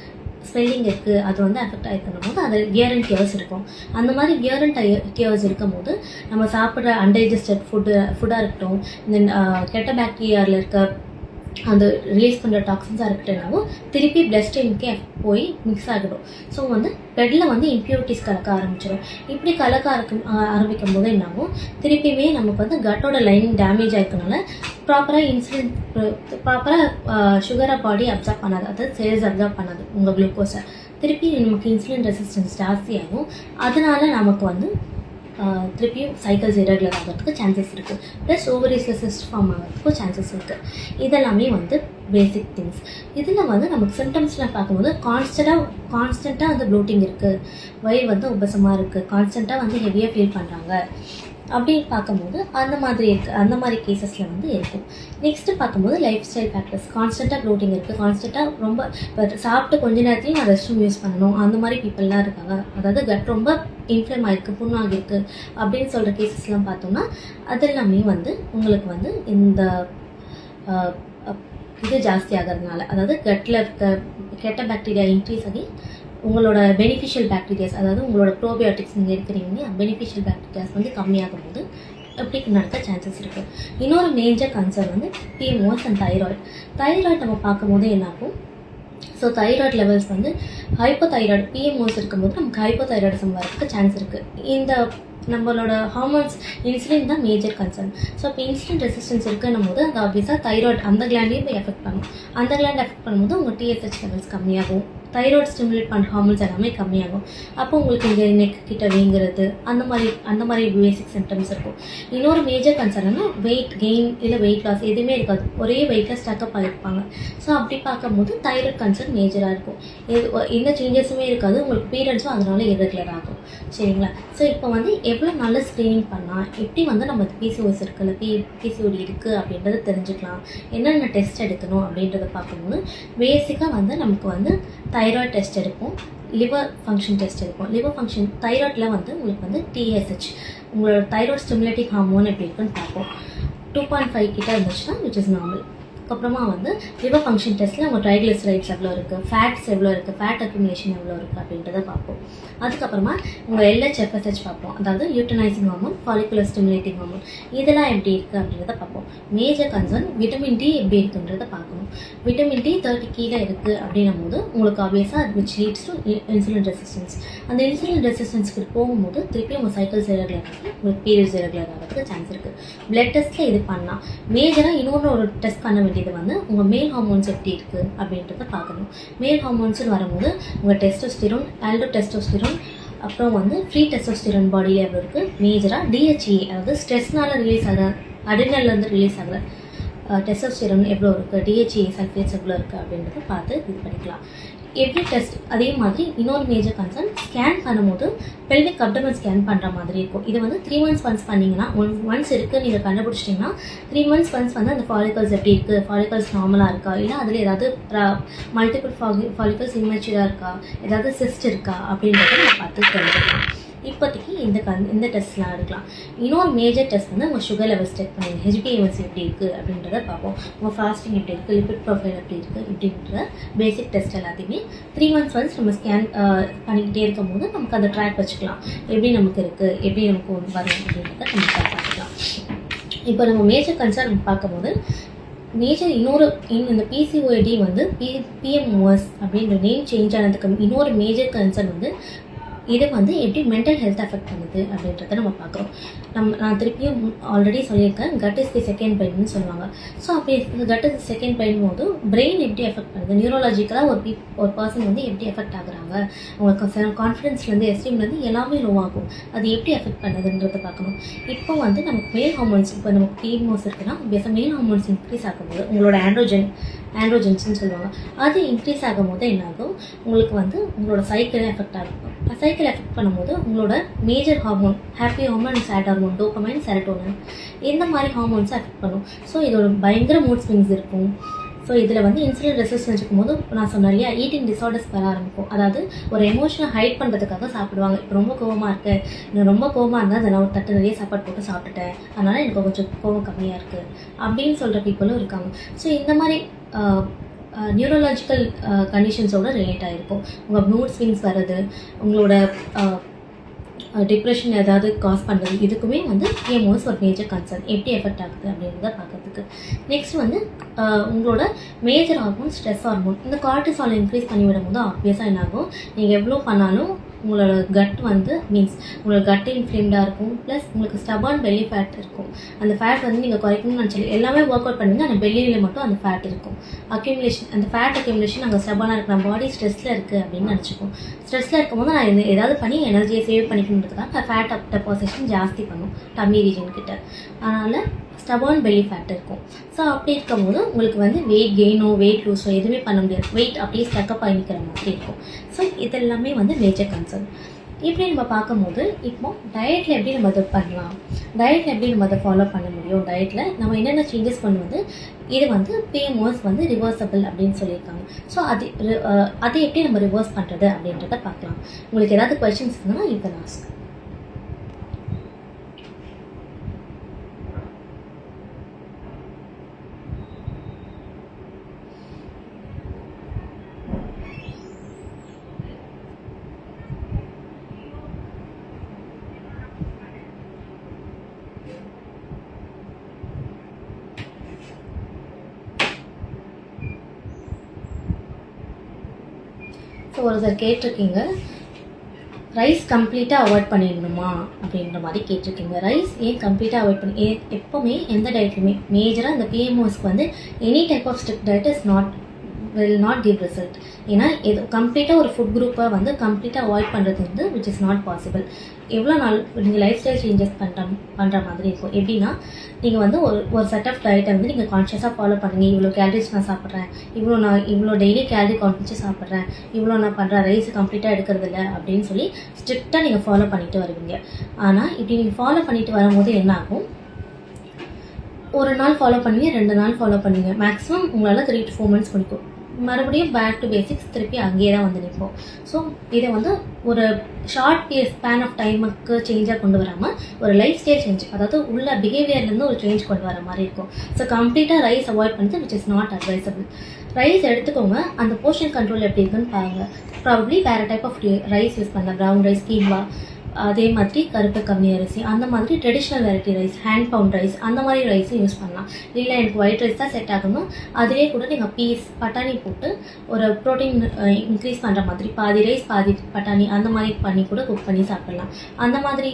ஸ்வெல்லிங் இருக்குது, அது வந்து அஃபெக்ட் ஆகிருக்கும் போது அது வியர் அண்ட் டியர்ஸ் இருக்கும். அந்த மாதிரி வியர் அண்ட் டியர்ஸ் இருக்கும் போது நம்ம சாப்பிட்ற அன்டைஜஸ்டட் ஃபுட்டாக இருக்கட்டும், இந்த கெட்ட பாக்டீரியாவில் இருக்க அந்த ரிலீஸ் பண்ணுற டாக்ஸின்ஸாக இருக்கட்டும்னாவும் திருப்பி பிளட் ஸ்ட்ரீமுக்கே போய் மிக்ஸ் ஆகிடும். ஸோ வந்து பிளட்டில் வந்து இம்ப்யூரிட்டிஸ் கலக்க ஆரம்பிச்சிடும். இப்படி கலக்க ஆரம்பிக்கும் போது என்னாகும், திருப்பியுமே நமக்கு வந்து கட்டோட லைனிங் டேமேஜ் ஆகிருக்கனால ப்ராப்பராக சுகரை பாடி அப்சர்வ் பண்ணாது, அதாவது செல்ஸ் அப்சர்வ் பண்ணாது உங்கள் குளுக்கோஸை. திருப்பி நமக்கு இன்சுலின் ரெசிஸ்டன்ஸ் ஜாஸ்தியாகும். அதனால நமக்கு வந்து திருப்பியும் சைக்கிள்ஸ் இரெகுலர் ஆகிறதுக்கு சான்சஸ் இருக்குது. ப்ளஸ் ஓவரீஸில் சிஸ்ட் ஃபார்ம் ஆகிறதுக்கும் சான்சஸ் இருக்குது. இதெல்லாமே வந்து பேசிக் திங்ஸ். இதில் வந்து நமக்கு சிம்டம்ஸ்லாம் பார்க்கும்போது கான்ஸ்டண்ட்டாக வந்து ப்ளோட்டிங் இருக்குது, வயிறு வந்து உபசமாக இருக்குது, கான்ஸ்டண்ட்டாக வந்து ஹெவியாக ஃபீல் பண்ணுறாங்க அப்படின்னு பார்க்கும்போது அந்த மாதிரி கேசஸில் வந்து இருக்கும். நெக்ஸ்ட்டு பார்க்கும்போது லைஃப் ஸ்டைல் ஃபேக்டர்ஸ். கான்ஸ்டண்ட்டாக ப்ளோட்டிங் இருக்குது, கான்ஸ்டண்ட்டாக ரொம்ப சாப்பிட்டு கொஞ்ச நேரத்துலையும் நான் ரெஸ்ட் ரூம் யூஸ் பண்ணணும், அந்த மாதிரி பீப்புளெலாம் இருக்காங்க. அதாவது கட் ரொம்ப இன்ஃப்ளேம் ஆகிருக்கு, புண்ணாகிருக்கு அப்படின்னு சொல்கிற கேசஸ்லாம் பார்த்தோம்னா அது எல்லாமே வந்து உங்களுக்கு வந்து இந்த இது ஜாஸ்தி ஆகிறதுனால, அதாவது கட்டில் இருக்க கெட்ட பாக்டீரியா இன்க்ரீஸ் ஆகி உங்களோட பெனிஃபிஷியல் பாக்டீரியாஸ், அதாவது உங்களோட ப்ரோபயோட்டிக்ஸ் நீங்கள் இருக்கிறீங்க, பெனிஃபிஷியல் பாக்டீரியாஸ் வந்து கம்மியாகும் போது அப்படி நடக்க சான்சஸ் இருக்குது. இன்னொரு மேஜர் கன்சர்ன் வந்து பிஎம்ஓஎஸ் அண்ட் தைராய்டு நம்ம பார்க்கும்போது என்னாகும், ஸோ தைராய்டு லெவல்ஸ் வந்து ஹைப்போதைராய்டு பிஎம்ஓஎஸ் இருக்கும்போது நமக்கு ஹைப்போதைராய்டிசம் வரதுக்கு சான்ஸ் இருக்குது. இந்த நம்மளோட ஹார்மோன்ஸ் இன்சுலின் தான் மேஜர் கன்சர்ன். ஸோ இப்போ இன்சுலின் ரெசிஸ்டன்ஸ் இருக்குன்னும் போது அது ஆப்வியஸாக தைராய்டு அந்த கிளாண்டையும் போய் எஃபெக்ட் பண்ணும். அந்த கிளாண்ட் எஃபெக்ட் பண்ணும்போது உங்கள் டிஎஸ்ஹெச் லெவல்ஸ் கம்மியாகும், தைராய்டு ஸ்டிமுலேட் பண்ணுற ஹார்மோன்ஸ் எல்லாமே கம்மியாகும். அப்போ உங்களுக்கு இங்கே நெக் கிட்ட வீங்கிறது அந்த மாதிரி பேசிக் சிம்டம்ஸ் இருக்கும். இன்னொரு மேஜர் கன்சர்ன்னா வெயிட் கெயின் இல்லை வெயிட் லாஸ் எதுவுமே இருக்காது, ஒரே வெயிட்டில் ஸ்டக்கப் ஆகிருப்பாங்க. ஸோ அப்படி பார்க்கும்போது தைராய்டு கன்சர்ன் மேஜராக இருக்கும். எந்த சேஞ்சஸுமே இருக்காது, உங்களுக்கு பீரியட்ஸும் அதனால இரெகுலர் ஆகும். சரிங்களா? ஸோ இப்போ வந்து எவ்வளோ நல்ல ஸ்க்ரீனிங் பண்ணால் எப்படி வந்து நம்ம பிசிஓஎஸ் இருக்குல்ல, பிசிஓடி இருக்குது அப்படின்றத தெரிஞ்சுக்கலாம், என்னென்ன டெஸ்ட் எடுக்கணும் அப்படின்றத பார்க்கும்போது பேசிக்காக வந்து நமக்கு வந்து தைராய்டு டெஸ்ட் எடுப்போம், லிவர் ஃபங்க்ஷன் டெஸ்ட் எடுப்போம். லிவர் ஃபங்க்ஷன் தைராய்டில் வந்து உங்களுக்கு வந்து டிஎஸ்ஹெச் உங்களோட தைராய்டு ஸ்டிமுலேட்டிங் ஹார்மோன் எப்படி இருக்குன்னு பார்ப்போம். 2.5 கிட்ட இருந்துச்சுன்னா விச் இஸ் நார்மல். அதுக்கப்புறமா வந்து லிவர் ஃபங்க்ஷன் டெஸ்ட்டில் உங்கள் ட்ரைக்ளிசரைட்ஸ் எவ்வளோ இருக்குது, ஃபேட்ஸ் எவ்வளோ இருக்குது, ஃபேட் அக்யூமுலேஷன் எவ்வளோ இருக்குது அப்படின்றத பார்ப்போம். அதுக்கப்புறமா உங்கள் LHFSH பார்ப்போம், அதாவது luteinising hormone, follicular stimulating hormone, இதெல்லாம் எப்படி இருக்குது அப்படின்றத பார்ப்போம். மேஜர் கன்சர்ன் விட்டமின் டி எப்படி இருக்குன்றத பார்க்கணும். விட்டமின் டி 30 கீழே இருக்குது அப்படின்னும் போது உங்களுக்கு ஆப்வியஸாக அது which leads to insulin resistance. அந்த இன்சுலின் ரெசிஸ்டன்ஸ்க்கு போகும்போது திருப்பி உங்கள் சைக்கிள்ஸ் இரெகுலர் ஆகி உங்களுக்கு பீரியட்ஸ் இரெகுலர் ஆகிறதுக்கு சான்ஸ் இருக்குது. பிளட் டெஸ்ட்டில் இது பண்ணலாம். மேஜராக இன்னொரு டெஸ்ட் பண்ண வேண்டியது வந்து உங்கள் மேல் ஹார்மோன்ஸ் எப்படி இருக்குது அப்படின்றத பார்க்கணும். மேல் ஹார்மோன்ஸ்னு வரும்போது உங்கள் டெஸ்டோஸ்டிரோன், ஆல்டோடெஸ்டோஸ்டிரோன், அப்புறம் வந்து ஃப்ரீ டெஸ்டோஸ்டிரோன் பாடியில் எவ்வளோ இருக்குது, மேஜராக DHEA அதாவது ஸ்ட்ரெஸ்னால் ரிலீஸ் ஆகிற அடினல்லேருந்து ரிலீஸ் ஆகிற டெஸ்டோஸ்டிரோன் எவ்வளோ இருக்குது, DHEA சல்ஃபேட்ஸ் எவ்வளோ இருக்குது அப்படின்றத பார்த்து இது பண்ணிக்கலாம். எவ்ரி டெஸ்ட் அதே மாதிரி இன்னொரு மேஜர் கன்சர்ன் ஸ்கேன் பண்ணும்போது பெல்விக் அப்டமன் ஸ்கேன் பண்ணுற மாதிரி இருக்கும். இது வந்து 3 months ஒன்ஸ் பண்ணிங்கன்னா ஒன்ஸ் இருக்குது நீங்கள் கண்டுபிடிச்சிட்டிங்கன்னா 3 months ஒன்ஸ் வந்து அந்த ஃபாலிகல்ஸ் எப்படி இருக்குது, ஃபாலிகல்ஸ் நார்மலாக இருக்கா, இல்லை அதில் ஏதாவது மல்டிபிள் ஃபாலிகல்ஸ் இம்மெச்சூராக இருக்கா, ஏதாவது சிஸ்ட் இருக்கா அப்படின்றத நம்ம பார்த்து தெரிஞ்சுக்கலாம். இப்போதைக்கு இந்த டெஸ்ட்லாம் எடுக்கலாம். இன்னொரு மேஜர் டெஸ்ட் வந்து உங்கள் சுகர் லெவல்ஸ் செக் பண்ணி HbA1c எப்படி இருக்குது அப்படின்றத பார்ப்போம். உங்கள் ஃபாஸ்டிங் எப்படி இருக்குது, லிபிட் ப்ரொஃபைல் எப்படி இருக்குது இப்படின்ற பேசிக் டெஸ்ட் எல்லாத்தையுமே 3 months ஒன்ஸ் நம்ம ஸ்கேன் பண்ணிக்கிட்டே இருக்கும் போது நமக்கு அந்த ட்ராக் வச்சுக்கலாம், எப்படி நமக்கு இருக்குது, எப்படி நமக்கு வரும் அப்படின்றத நம்ம பார்த்துக்கலாம். இப்போ நம்ம மேஜர் கன்சர்ன் நம்ம பார்க்கும்போது மேஜர் இந்த PCOD வந்து PMOS அப்படின்ற நேம் சேஞ்ச் ஆனதுக்கு இன்னொரு மேஜர் கன்சர்ன் வந்து இதை வந்து எப்படி மென்டல் ஹெல்த் அஃபெக்ட் பண்ணுது அப்படின்றத நம்ம பார்க்குறோம். நான் திருப்பியும் ஆல்ரெடி சொல்லியிருக்கேன், கட் இஸ் தி செகண்ட் பிரெயின்னு சொல்லுவாங்க. ஸோ அப்படி கட் இஸ் செகண்ட் பிரெயின் போது பிரெயின் எப்படி எஃபெக்ட் பண்ணுது, நியூரோலாஜிக்கலாக ஒரு பர்சன் வந்து எப்படி எஃபெக்ட் ஆகுறாங்க, அவங்களுக்கு கான்ஃபிடென்ஸ்லேருந்து எஸ்டீம்லேருந்து எல்லாமே லோ ஆகும், அது எப்படி எஃபெக்ட் பண்ணுதுன்றதை பார்க்கணும். இப்போ வந்து நமக்கு மேல் ஹார்மோன்ஸ், இப்போ நமக்கு PMOS இருக்குன்னா பேசாக மேல் ஹார்மோன்ஸ் இன்க்ரீஸ் ஆகும்போது உங்களோட ஆண்ட்ரோஜன்ஸ்ன்னு சொல்லுவாங்க, அது இன்க்ரீஸ் ஆகும்போது என்னாகும், உங்களுக்கு வந்து உங்களோட சைக்கிள் எஃபெக்ட் ஆகும். சைக்கிள் எஃபெக்ட் பண்ணும்போது உங்களோட major hormone, happy hormone, sad hormone, dopamine, serotonin, இந்த மாதிரி ஹார்மோன்ஸை எஃபெக்ட் பண்ணும். ஸோ இதோட பயங்கர மூட் ஸ்விங்ஸ் இருக்கும். ஸோ இதில் வந்து இன்சுலின் ரெசிஸ்டன்ஸ் இருக்கும்போது நான் சொன்ன இல்லையா, ஈட்டிங் டிஸார்டர்ஸ் வர ஆரம்பிக்கும். அதாவது ஒரு எமோஷனை ஹைட் பண்ணுறதுக்காக சாப்பிடுவாங்க. இப்போ ரொம்ப கோவமாக இருக்குது, எனக்கு ரொம்ப கோவமாக இருந்தால் அதை நான் ஒரு தட்டு நிறைய சாப்பாடு போட்டு சாப்பிட்டுட்டேன், அதனால் எனக்கு கொஞ்சம் கோவம் கம்மியாக இருக்குது அப்படின்னு சொல்கிற பீப்புளும் இருக்காங்க. ஸோ இந்த மாதிரி நியூரோலாஜிக்கல் கண்டிஷன்ஸோட ரிலேட் ஆகிருக்கும். உங்கள் மூட் ஸ்விங்ஸ் வர்றது, உங்களோட டிப்ரெஷன் ஏதாவது காஸ் பண்ணுறது, இதுக்குமே வந்து பிஎம்ஓஎஸ் ஒரு மேஜர் கன்சர்ன். எப்படி எஃபெக்ட் ஆகுது அப்படின்றத பார்க்கறதுக்கு. நெக்ஸ்ட் வந்து உங்களோட மேஜர் ஹார்மோன் ஸ்ட்ரெஸ் ஹார்மோன். இந்த கார்டிசால் இன்க்ரீஸ் பண்ணி விடும்போது ஆப்வியஸாக என்ன ஆகும், நீங்கள் எவ்வளோ பண்ணாலும் உங்களோட கட் வந்து மீன்ஸ் உங்களோட கட் இன்ஃப்ளேம்டாக இருக்கும். ப்ளஸ் உங்களுக்கு ஸ்டபான் பெல்லி ஃபேட் இருக்கும். அந்த ஃபேட் வந்து நீங்கள் குறைக்கணும்னு நினச்சி எல்லாமே ஒர்க் அவுட் பண்ணுங்க, அந்த பெல்லியில் மட்டும் அந்த ஃபேட் இருக்கும். அக்யூமுலேஷன், அந்த ஃபேட் அக்யூமுலேஷன் நாங்கள் ஸ்டபானாக இருக்கு, நம்ம பாடி ஸ்ட்ரெஸ்ஸில் இருக்குது அப்படின்னு நினச்சிப்போம். ஸ்ட்ரெஸ்ஸில் இருக்கும்போது நான் ஏதாவது பண்ணி எனர்ஜியை சேவ் பண்ணிக்கணுன்றதுக்காக ஃபேட் டெபாசிஷன் ஜாஸ்தி பண்ணும் டம்மி ரீஜன் கிட்ட. அதனால் ஸ்டபான் பெல்லி ஃபேட் இருக்கும். ஸோ அப்படி இருக்கும்போது உங்களுக்கு வந்து வெயிட் கெயினோ வெயிட் லூஸோ எதுவுமே பண்ண முடியாது. வெயிட் அப்படியே ஸ்டக்கப் ஆகி நிற்கிற மாதிரி இருக்கும். ஸோ இதெல்லாமே வந்து மேஜர் கன்சர்ன். இப்படி நம்ம பார்க்கும்போது இப்போ டயட்டில் எப்படி நம்ம அதை பண்ணலாம், டயட்டில் எப்படி நம்ம அதை ஃபாலோ பண்ண முடியும், டயட்டில் நம்ம என்னென்ன சேஞ்சஸ் பண்ணுவது, இது வந்து பிஎம்ஓஎஸ் வந்து ரிவர்சபிள் அப்படின்னு சொல்லியிருக்காங்க. ஸோ அது எப்படி நம்ம ரிவர்ஸ் பண்ணுறது அப்படின்றத பார்க்கலாம். உங்களுக்கு ஏதாவது கொஸ்டின்ஸ் இருந்தால் யூ கேன் ஆஸ்க். ஸோ ஒருத்தர் கேட்டிருக்கீங்க, ரைஸ் கம்ப்ளீட்டாக அவாய்ட் பண்ணிடணுமா அப்படின்ற மாதிரி கேட்டிருக்கீங்க. ரைஸ் ஏன் கம்ப்ளீட்டாக அவாய்ட் பண்ணி எப்போவுமே எந்த டயட்லையுமே மேஜராக இந்த பிஎம்ஓஸ்க்கு வந்து any type of strict diet is will not give result. ஏன்னா இது கம்ப்ளீட்டாக ஒரு ஃபுட் குரூப்பை வந்து கம்ப்ளீட்டாக அவாய்ட் பண்ணுறது வந்து விச் இஸ் நாட் பாசிபிள். எவ்வளோ நாள் நீங்கள் லைஃப் ஸ்டைல் சேஞ்சஸ் பண்ணுற மாதிரி இருக்கும். எப்படின்னா நீங்கள் வந்து ஒரு செட் ஆஃப் டயட்டை வந்து நீங்கள் கான்ஷியஸாக ஃபாலோ பண்ணுங்க. இவ்வளோ கேலரிஸ் நான் சாப்பிட்றேன், இவ்வளோ டெய்லி கேலரி கான்ஃபிச்சு சாப்பிட்றேன், இவ்வளோ நான் பண்ணுறேன், ரைஸ் கம்ப்ளீட்டாக எடுக்கிறது இல்லை அப்படின்னு சொல்லி ஸ்ட்ரிக்டாக நீங்கள் ஃபாலோ பண்ணிட்டு வருவீங்க. ஆனால் இப்படி நீங்கள் ஃபாலோ பண்ணிட்டு வரும்போது என்ன ஆகும், ஒரு நாள் ஃபாலோ பண்ணுவீங்க, 2 நாள் ஃபாலோ பண்ணுவீங்க, மேக்ஸிமம் உங்களால் 3 to 4 months முடிக்கும். மறுபடியும் பேக் டு பேசிக்ஸ் திருப்பி அங்கேயே தான் வந்து நிற்போம். ஸோ இதை வந்து ஒரு ஷார்ட் ஸ்பேன் ஆஃப் டைமுக்கு சேஞ்சாக கொண்டு வராமல் ஒரு லைஃப் ஸ்டைல் சேஞ்ச், அதாவது உள்ள பிஹேவியர்லேருந்து ஒரு சேஞ்ச் கொண்டு வர மாதிரி இருக்கும். ஸோ கம்ப்ளீட்டாக ரைஸ் அவாய்ட் பண்ணுறது which is not advisable. Rice எடுத்துக்கோங்க, அந்த போர்ஷன் கண்ட்ரோல் எப்படி இருக்குன்னு பாருங்கள். ப்ராபப்ளி வேறு டைப் ஆஃப் ரைஸ் யூஸ் பண்ணலாம், ப்ரௌன் ரைஸ், கீன்வா, அதே மாதிரி கருப்பு கம்மி அரிசி, அந்த மாதிரி traditional variety rice, hand pound rice, அந்த மாதிரி ரைஸும் யூஸ் பண்ணலாம். இல்லை எனக்கு ஒயிட் ரைஸ் தான் செட் ஆகணும், அதிலே கூட நீங்கள் பீஸ் பட்டாணி போட்டு ஒரு ப்ரோட்டீன் இன்க்ரீஸ் பண்ணுற மாதிரி பாதி ரைஸ் பாதி பட்டாணி அந்த மாதிரி பண்ணி கூட குக் பண்ணி சாப்பிடலாம். அந்த மாதிரி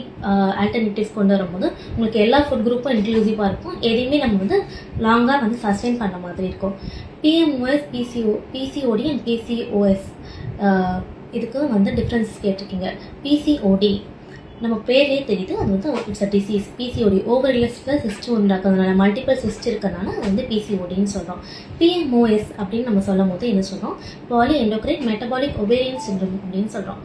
ஆல்டர்னேட்டிவ்ஸ் கொண்டு வரும்போது உங்களுக்கு எல்லா ஃபுட் குரூப்பும் இன்க்ளூசிவாக இருக்கும். எதையுமே நம்ம வந்து லாங்காக வந்து சஸ்டெயின் பண்ணுற மாதிரி இருக்கும். பிஎம்ஓஎஸ், பிசிஓடி அண்ட் பிசிஓஎஸ் இதுக்கு வந்து டிஃப்ரென்ஸ் கேட்டிருக்கீங்க. பிசிஓடி நம்ம பேர்லேயே தெரியுது, அது வந்து இட்ஸ் அ டிசீஸ். பிசிஓடி ஓவரிலிஸ்டில் சிஸ்ட் உண்டாக்குறதுனால, மல்டிபிள் சிஸ்ட் இருக்கிறதுனால அது வந்து பிசிஓடின்னு சொல்கிறோம். பிஎம்ஓஎஸ் அப்படின்னு நம்ம சொல்லும் போது என்ன சொல்கிறோம், poly endocrine metabolic ovarian syndrome அப்படின்னு சொல்கிறோம்.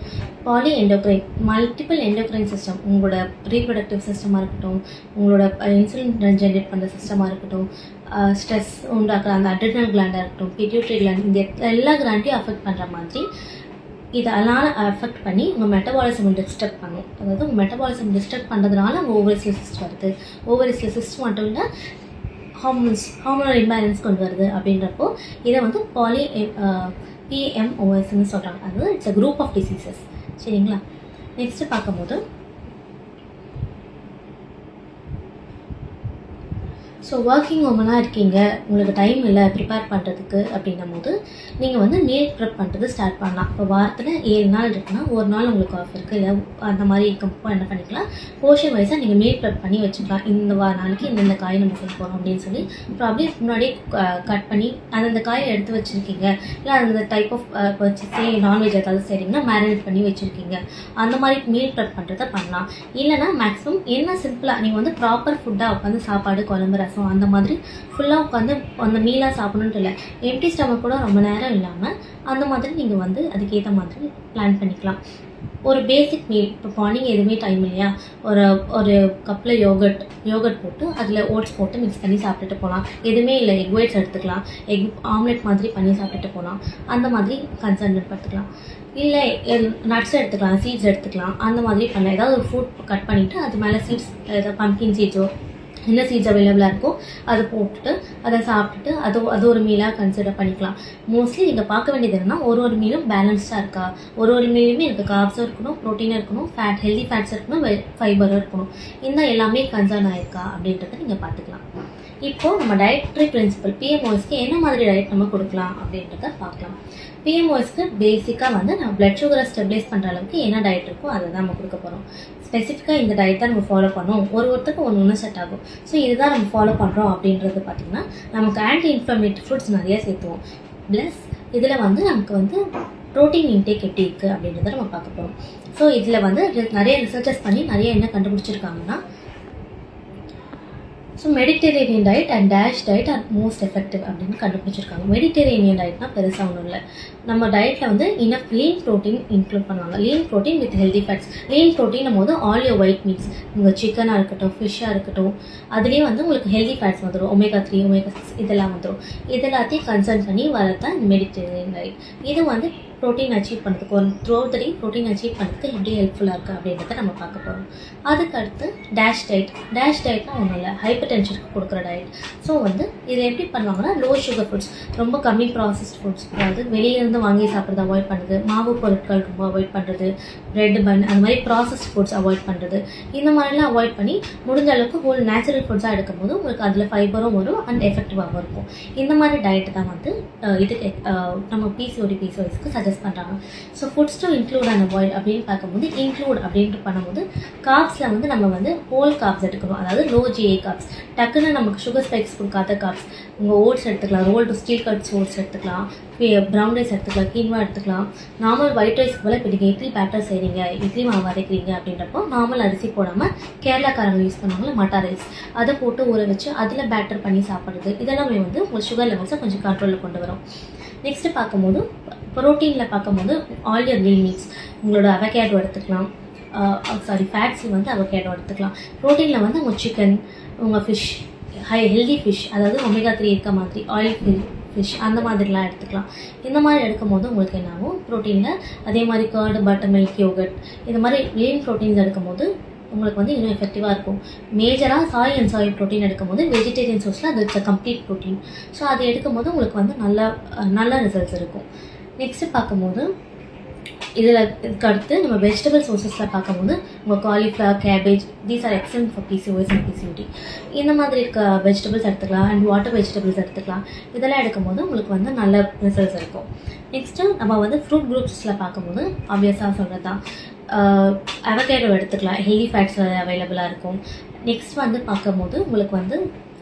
Poly endocrine multiple endocrine system, உங்களோட ரீப்ரொடக்டிவ் சிஸ்டமாக இருக்கட்டும், உங்களோட இன்சுலின் ஜென்ரேட் பண்ணுற சிஸ்டமாக இருக்கட்டும், ஸ்ட்ரெஸ் உண்டாக்குற அந்த அட்ரினல் கிளாண்டாக இருக்கட்டும், பிட்யூட்டரி கிளாண்ட், இந்த எல்லா கிளாண்டையும் அஃபெக்ட் பண்ணுற மாதிரி இதெல்லாம் அஃபெக்ட் பண்ணி உங்கள் மெட்டபாலிசம் டிஸ்டர்ப் பண்ணும். அதாவது உங்கள் மெட்டபாலிசம் டிஸ்டர்ப் பண்ணுறதுனால உங்கள் ஓவரிஸில் சிஸ்ட் வருது. ஓவரிஸில் சிஸ்ட் மட்டும் இல்லை, ஹார்மோனல் இம்பேலன்ஸ் கொண்டு வருது. அப்படின்றப்போ இதை வந்து பிஎம்ஓஎஸ்ன்னு சொல்கிறாங்க. அதாவது it's a group of diseases. சரிங்களா? நெக்ஸ்ட்டு பார்க்கும்போது ஸோ ஒர்க்கிங் உமனாக இருக்கீங்க, உங்களுக்கு டைம் இல்லை ப்ரிப்பேர் பண்ணுறதுக்கு அப்படின்னும் போது நீங்கள் வந்து மீல் ப்ரெப் பண்ணுறது ஸ்டார்ட் பண்ணலாம். இப்போ வாரத்தில் 7 நாள் இருக்குன்னா ஒரு நாள் உங்களுக்கு ஆஃப் இருக்குது, இல்லை அந்த மாதிரி இருக்கப்போ என்ன பண்ணிக்கலாம், போர்ஷன் வைஸாக நீங்கள் மீல் ப்ரெப் பண்ணி வச்சுக்கலாம். இந்த நாளைக்கு இந்தந்த காய் நம்ம செய்ய போகிறோம் அப்படின்னு சொல்லி ப்ராப்ளி முன்னாடியே கட் பண்ணி அந்தந்த காயை எடுத்து வச்சுருக்கீங்க. இல்லை அந்த டைப் ஆஃப் வச்சு நான்வெஜ் ஏதாவது செய்கிறீங்கன்னா மேரினேட் பண்ணி வச்சுருக்கீங்க. அந்த மாதிரி மீல் ப்ரெப் பண்ணுறதை பண்ணலாம். இல்லைனா மேக்ஸிமம் என்ன சிம்பிளாக நீங்கள் வந்து ப்ராப்பர் ஃபுட்டாக உட்காந்து சாப்பாடு, குழம்பு, ரசம் அந்த மாதிரி ஃபுல்லாக உட்காந்து அந்த மீலாக சாப்பிடணுன்ட்டு இல்லை, எம்டி ஸ்டமக் கூட ரொம்ப நேரம் இல்லாமல் அந்த மாதிரி நீங்கள் வந்து அதுக்கேற்ற மாதிரி பிளான் பண்ணிக்கலாம். ஒரு பேசிக் மீல், இப்போ மார்னிங் எதுவுமே டைம் இல்லையா, ஒரு கப்பில் யோகட் போட்டு அதில் ஓட்ஸ் போட்டு மிக்ஸ் பண்ணி சாப்பிட்டுட்டு போகலாம். எதுவுமே இல்லை, எக் ஒயிட்ஸ் எடுத்துக்கலாம், எக் ஆம்லெட் மாதிரி பண்ணி சாப்பிட்டுட்டு போகலாம். அந்த மாதிரி கன்சன்ட்ரேட் பார்த்துக்கலாம். இல்லை நட்ஸ் எடுத்துக்கலாம், சீட்ஸ் எடுத்துக்கலாம். அந்த மாதிரி பண்ணலாம். ஏதாவது ஒரு ஃப்ரூட் கட் பண்ணிவிட்டு அது மேலே சீட்ஸ், ஏதாவது பம்கின் சீட்ஸோ என்ன சீட்ஸ் அவைலபிளாக இருக்கோ அதை போட்டுட்டு அதை சாப்பிட்டுட்டு அது ஒரு மீலாக கன்சிடர் பண்ணிக்கலாம். மோஸ்ட்லி நீங்கள் பார்க்க வேண்டியது என்னென்னா ஒரு மீலும் பேலன்ஸ்டாக இருக்கா, ஒரு மீலுமே எனக்கு கார்ப்ஸும் இருக்கணும், ப்ரோட்டீனாக இருக்கணும், ஹெல்தி ஃபேட்ஸ் இருக்கணும், ஃபைபரும் இருக்கணும். இந்த எல்லாமே கன்சர்ன் ஆயிருக்கா அப்படின்றத நீங்கள் பார்த்துக்கலாம். இப்போது நம்ம டயட்ரி பிரின்சிபல் பிஎம்ஓஎஸ்க்கு என்ன மாதிரி டயட் நம்ம கொடுக்கலாம் அப்படின்றத பார்க்கலாம். பிஎம்ஓஎஸ்க்கு பேசிக்காக வந்து நம்ம பிளட் சுகரை ஸ்டெபிலைஸ் பண்ணுற அளவுக்கு என்ன டயட் இருக்கோ அதை தான் நம்ம கொடுக்க போகிறோம். ஸ்பெசிஃபிக்காக இந்த டயட் தான் நம்ம ஃபாலோ பண்ணோம், ஒருத்தருக்கு ஒன்று செட் ஆகும். ஸோ இதுதான் நம்ம ஃபாலோ பண்ணுறோம் அப்படின்றது பார்த்திங்கன்னா நமக்கு ஆன்டி இன்ஃப்ளமேட்டரி ஃபுட்ஸ் நிறையா சேர்த்துவோம். ப்ளஸ் இதில் வந்து நமக்கு வந்து ப்ரோட்டீன் இன்டேக் எப்படி இருக்குது அப்படின்றத நம்ம பார்க்க போகிறோம். ஸோ இதில் வந்து நிறைய ரிசர்ச்சஸ் பண்ணி நிறைய என்ன கண்டுபிடிச்சிருக்காங்கன்னா, so Mediterranean diet and DASH diet are most effective அப்படின்னு கண்டுபிடிச்சிருக்காங்க. மெடிட்டரேனியன் டயட்னா பெருசாக ஒன்றும் இல்லை. நம்ம டயட்டில் வந்து இனஃப் லீன் ப்ரோட்டீன் இன்க்ளூட் பண்ணுவாங்க. Lean protein with healthy fats. Lean protein நம்ம வந்து ஆல் யோர் ஒயிட் மீட்ஸ், உங்கள் சிக்கனாக இருக்கட்டும், ஃபிஷ்ஷாக இருக்கட்டும், அதுலேயே வந்து உங்களுக்கு ஹெல்தி ஃபேட்ஸ் வந்துடும். ஒமேகா 3, ஒமேகா 6 இதெல்லாம் வந்துடும். இதெல்லாத்தையும் கன்சர்ன் பண்ணி வரதான் மெடிட்டரேனியன் டயட். இது வந்து ப்ரோட்டீன் அச்சீவ் பண்ணுறதுக்கு through out the day protein achieve பண்ணுறதுக்கு எப்படி ஹெல்ப்ஃபுல்லாக இருக்குது அப்படின்றத நம்ம பார்க்க போகிறோம். அதுக்கடுத்து டேஷ் டயட். டேஷ் டயட்னா ஒன்றும் இல்லை, ஹைப்பர் டென்ஷனுக்கு கொடுக்குற டயட். ஸோ வந்து இதை எப்படி பண்ணுவாங்கன்னா, லோ சுகர் ஃபுட்ஸ், ரொம்ப கம்மி ப்ராசஸ்ட் ஃபுட்ஸ், அதாவது வெளியிலேருந்து வாங்கி சாப்பிட்றது அவாய்ட் பண்ணுறது, மாவு பொருட்கள் ரொம்ப அவாய்ட் பண்ணுறது, பிரெட் பன் அந்த மாதிரி ப்ராசஸ்ட் ஃபுட்ஸ் அவாய்ட் பண்ணுறது, இந்த மாதிரிலாம் அவாய்ட் பண்ணி முடிஞ்ச அளவுக்கு ஹோல் நேச்சுரல் ஃபுட்ஸாக எடுக்கும்போது உங்களுக்கு அதில் ஃபைபரும் வரும் அண்ட் எஃபெக்டிவாகவும் இருக்கும். இந்த மாதிரி டயட் தான் வந்து இதுக்கு நம்ம பிசிஓஎஸ்க்கு சஜஸ்ட் பண்ணுறாங்க. So foods to include and avoid அப்படின்னு பார்க்கும்போது, இன்க்ளூட் அப்படின்ட்டு பண்ணும்போது கார்ப்ஸில் வந்து நம்ம வந்து ஹோல் கார்ப்ஸ் எடுக்கணும், அதாவது லோ ஜிஏ கார்ப்ஸ். டக்குன்னு நமக்கு சுகர் ஸ்பைக்ஸ் கொடுக்காத கார்ப்ஸ், உங்கள் ஓட்ஸ் எடுத்துக்கலாம், roll to steel cuts oats எடுத்துக்கலாம், ப்ரௌன் ரைஸ் எடுத்துக்கலாம், கீன்வா எடுத்துக்கலாம். நார்மல் ஒயிட் ரைஸ்க்கு போல் இப்போ நீங்கள் இட்லி பேட்டர் செய்கிறீங்க, இட்லி மாவு வரைக்கிறீங்க அப்படின்றப்போ நார்மல் அரிசி போடாமல் கேரளாக்காரங்க யூஸ் பண்ணுவாங்களே மட்டா ரைஸ், அதை போட்டு ஊற வச்சு அதில் பேட்டர் பண்ணி சாப்பிட்றது, இதெல்லாமே வந்து உங்கள் சுகர் லெவல்ஸை கொஞ்சம் கண்ட்ரோலில் கொண்டு வரும். நெக்ஸ்ட்டு பார்க்கும்போது ப்ரோட்டீனில் பார்க்கும்போது ஆல் யோர் லீன் மீட்ஸ், உங்களோட அவகேடோ எடுத்துக்கலாம், ஃபேட்ஸில் வந்து அவகேடோ எடுத்துக்கலாம். ப்ரோட்டீனில் வந்து உங்கள் சிக்கன், உங்கள் ஃபிஷ், ஹெல்தி ஃபிஷ், அதாவது ஒமேகா 3 இருக்க மாதிரி ஆயில் ஃபிஷ் அந்த மாதிரிலாம் எடுத்துக்கலாம். இந்த மாதிரி எடுக்கும் போது உங்களுக்கு என்ன ஆகும், ப்ரோட்டீனில் அதே மாதிரி கர்டு, பட்டர் மில்க், யோகட் இந்த மாதிரி லீன் ப்ரோட்டீன்ஸ் எடுக்கும்போது உங்களுக்கு வந்து இன்னும் எஃபெக்டிவாக இருக்கும். மேஜராக சாய் அண்ட் சாய் ப்ரோட்டீன் எடுக்கும்போது வெஜிடேரியன் சோர்ஸில் அது இட்ஸ் கம்ப்ளீட் ப்ரோட்டீன். ஸோ அதை எடுக்கும்போது உங்களுக்கு வந்து நல்ல ரிசல்ட்ஸ் இருக்கும். நெக்ஸ்ட்டு பார்க்கும்போது இதில் அடுத்து நம்ம வெஜிடபிள் சோர்ஸஸில் பார்க்கும்போது உங்கள் cauliflower, cabbage, these are excellent for PCOS and PCOD. இந்த மாதிரி இருக்க வெஜிடபிள்ஸ் எடுத்துக்கலாம் அண்ட் வாட்டர் வெஜிடபிள்ஸ் எடுத்துக்கலாம். இதெல்லாம் எடுக்கும்போது உங்களுக்கு வந்து நல்ல ரிசல்ட்ஸ் இருக்கும். நெக்ஸ்ட்டு நம்ம வந்து ஃப்ரூட் குரூப்ஸில் பார்க்கும்போது ஆப்வியஸாக சொல்கிறது தான், அவகேடோ எடுத்துக்கலாம், ஹெல்தி ஃபேட்ஸ் அவைலபிளாக இருக்கும். நெக்ஸ்ட் வந்து பார்க்கும்போது உங்களுக்கு வந்து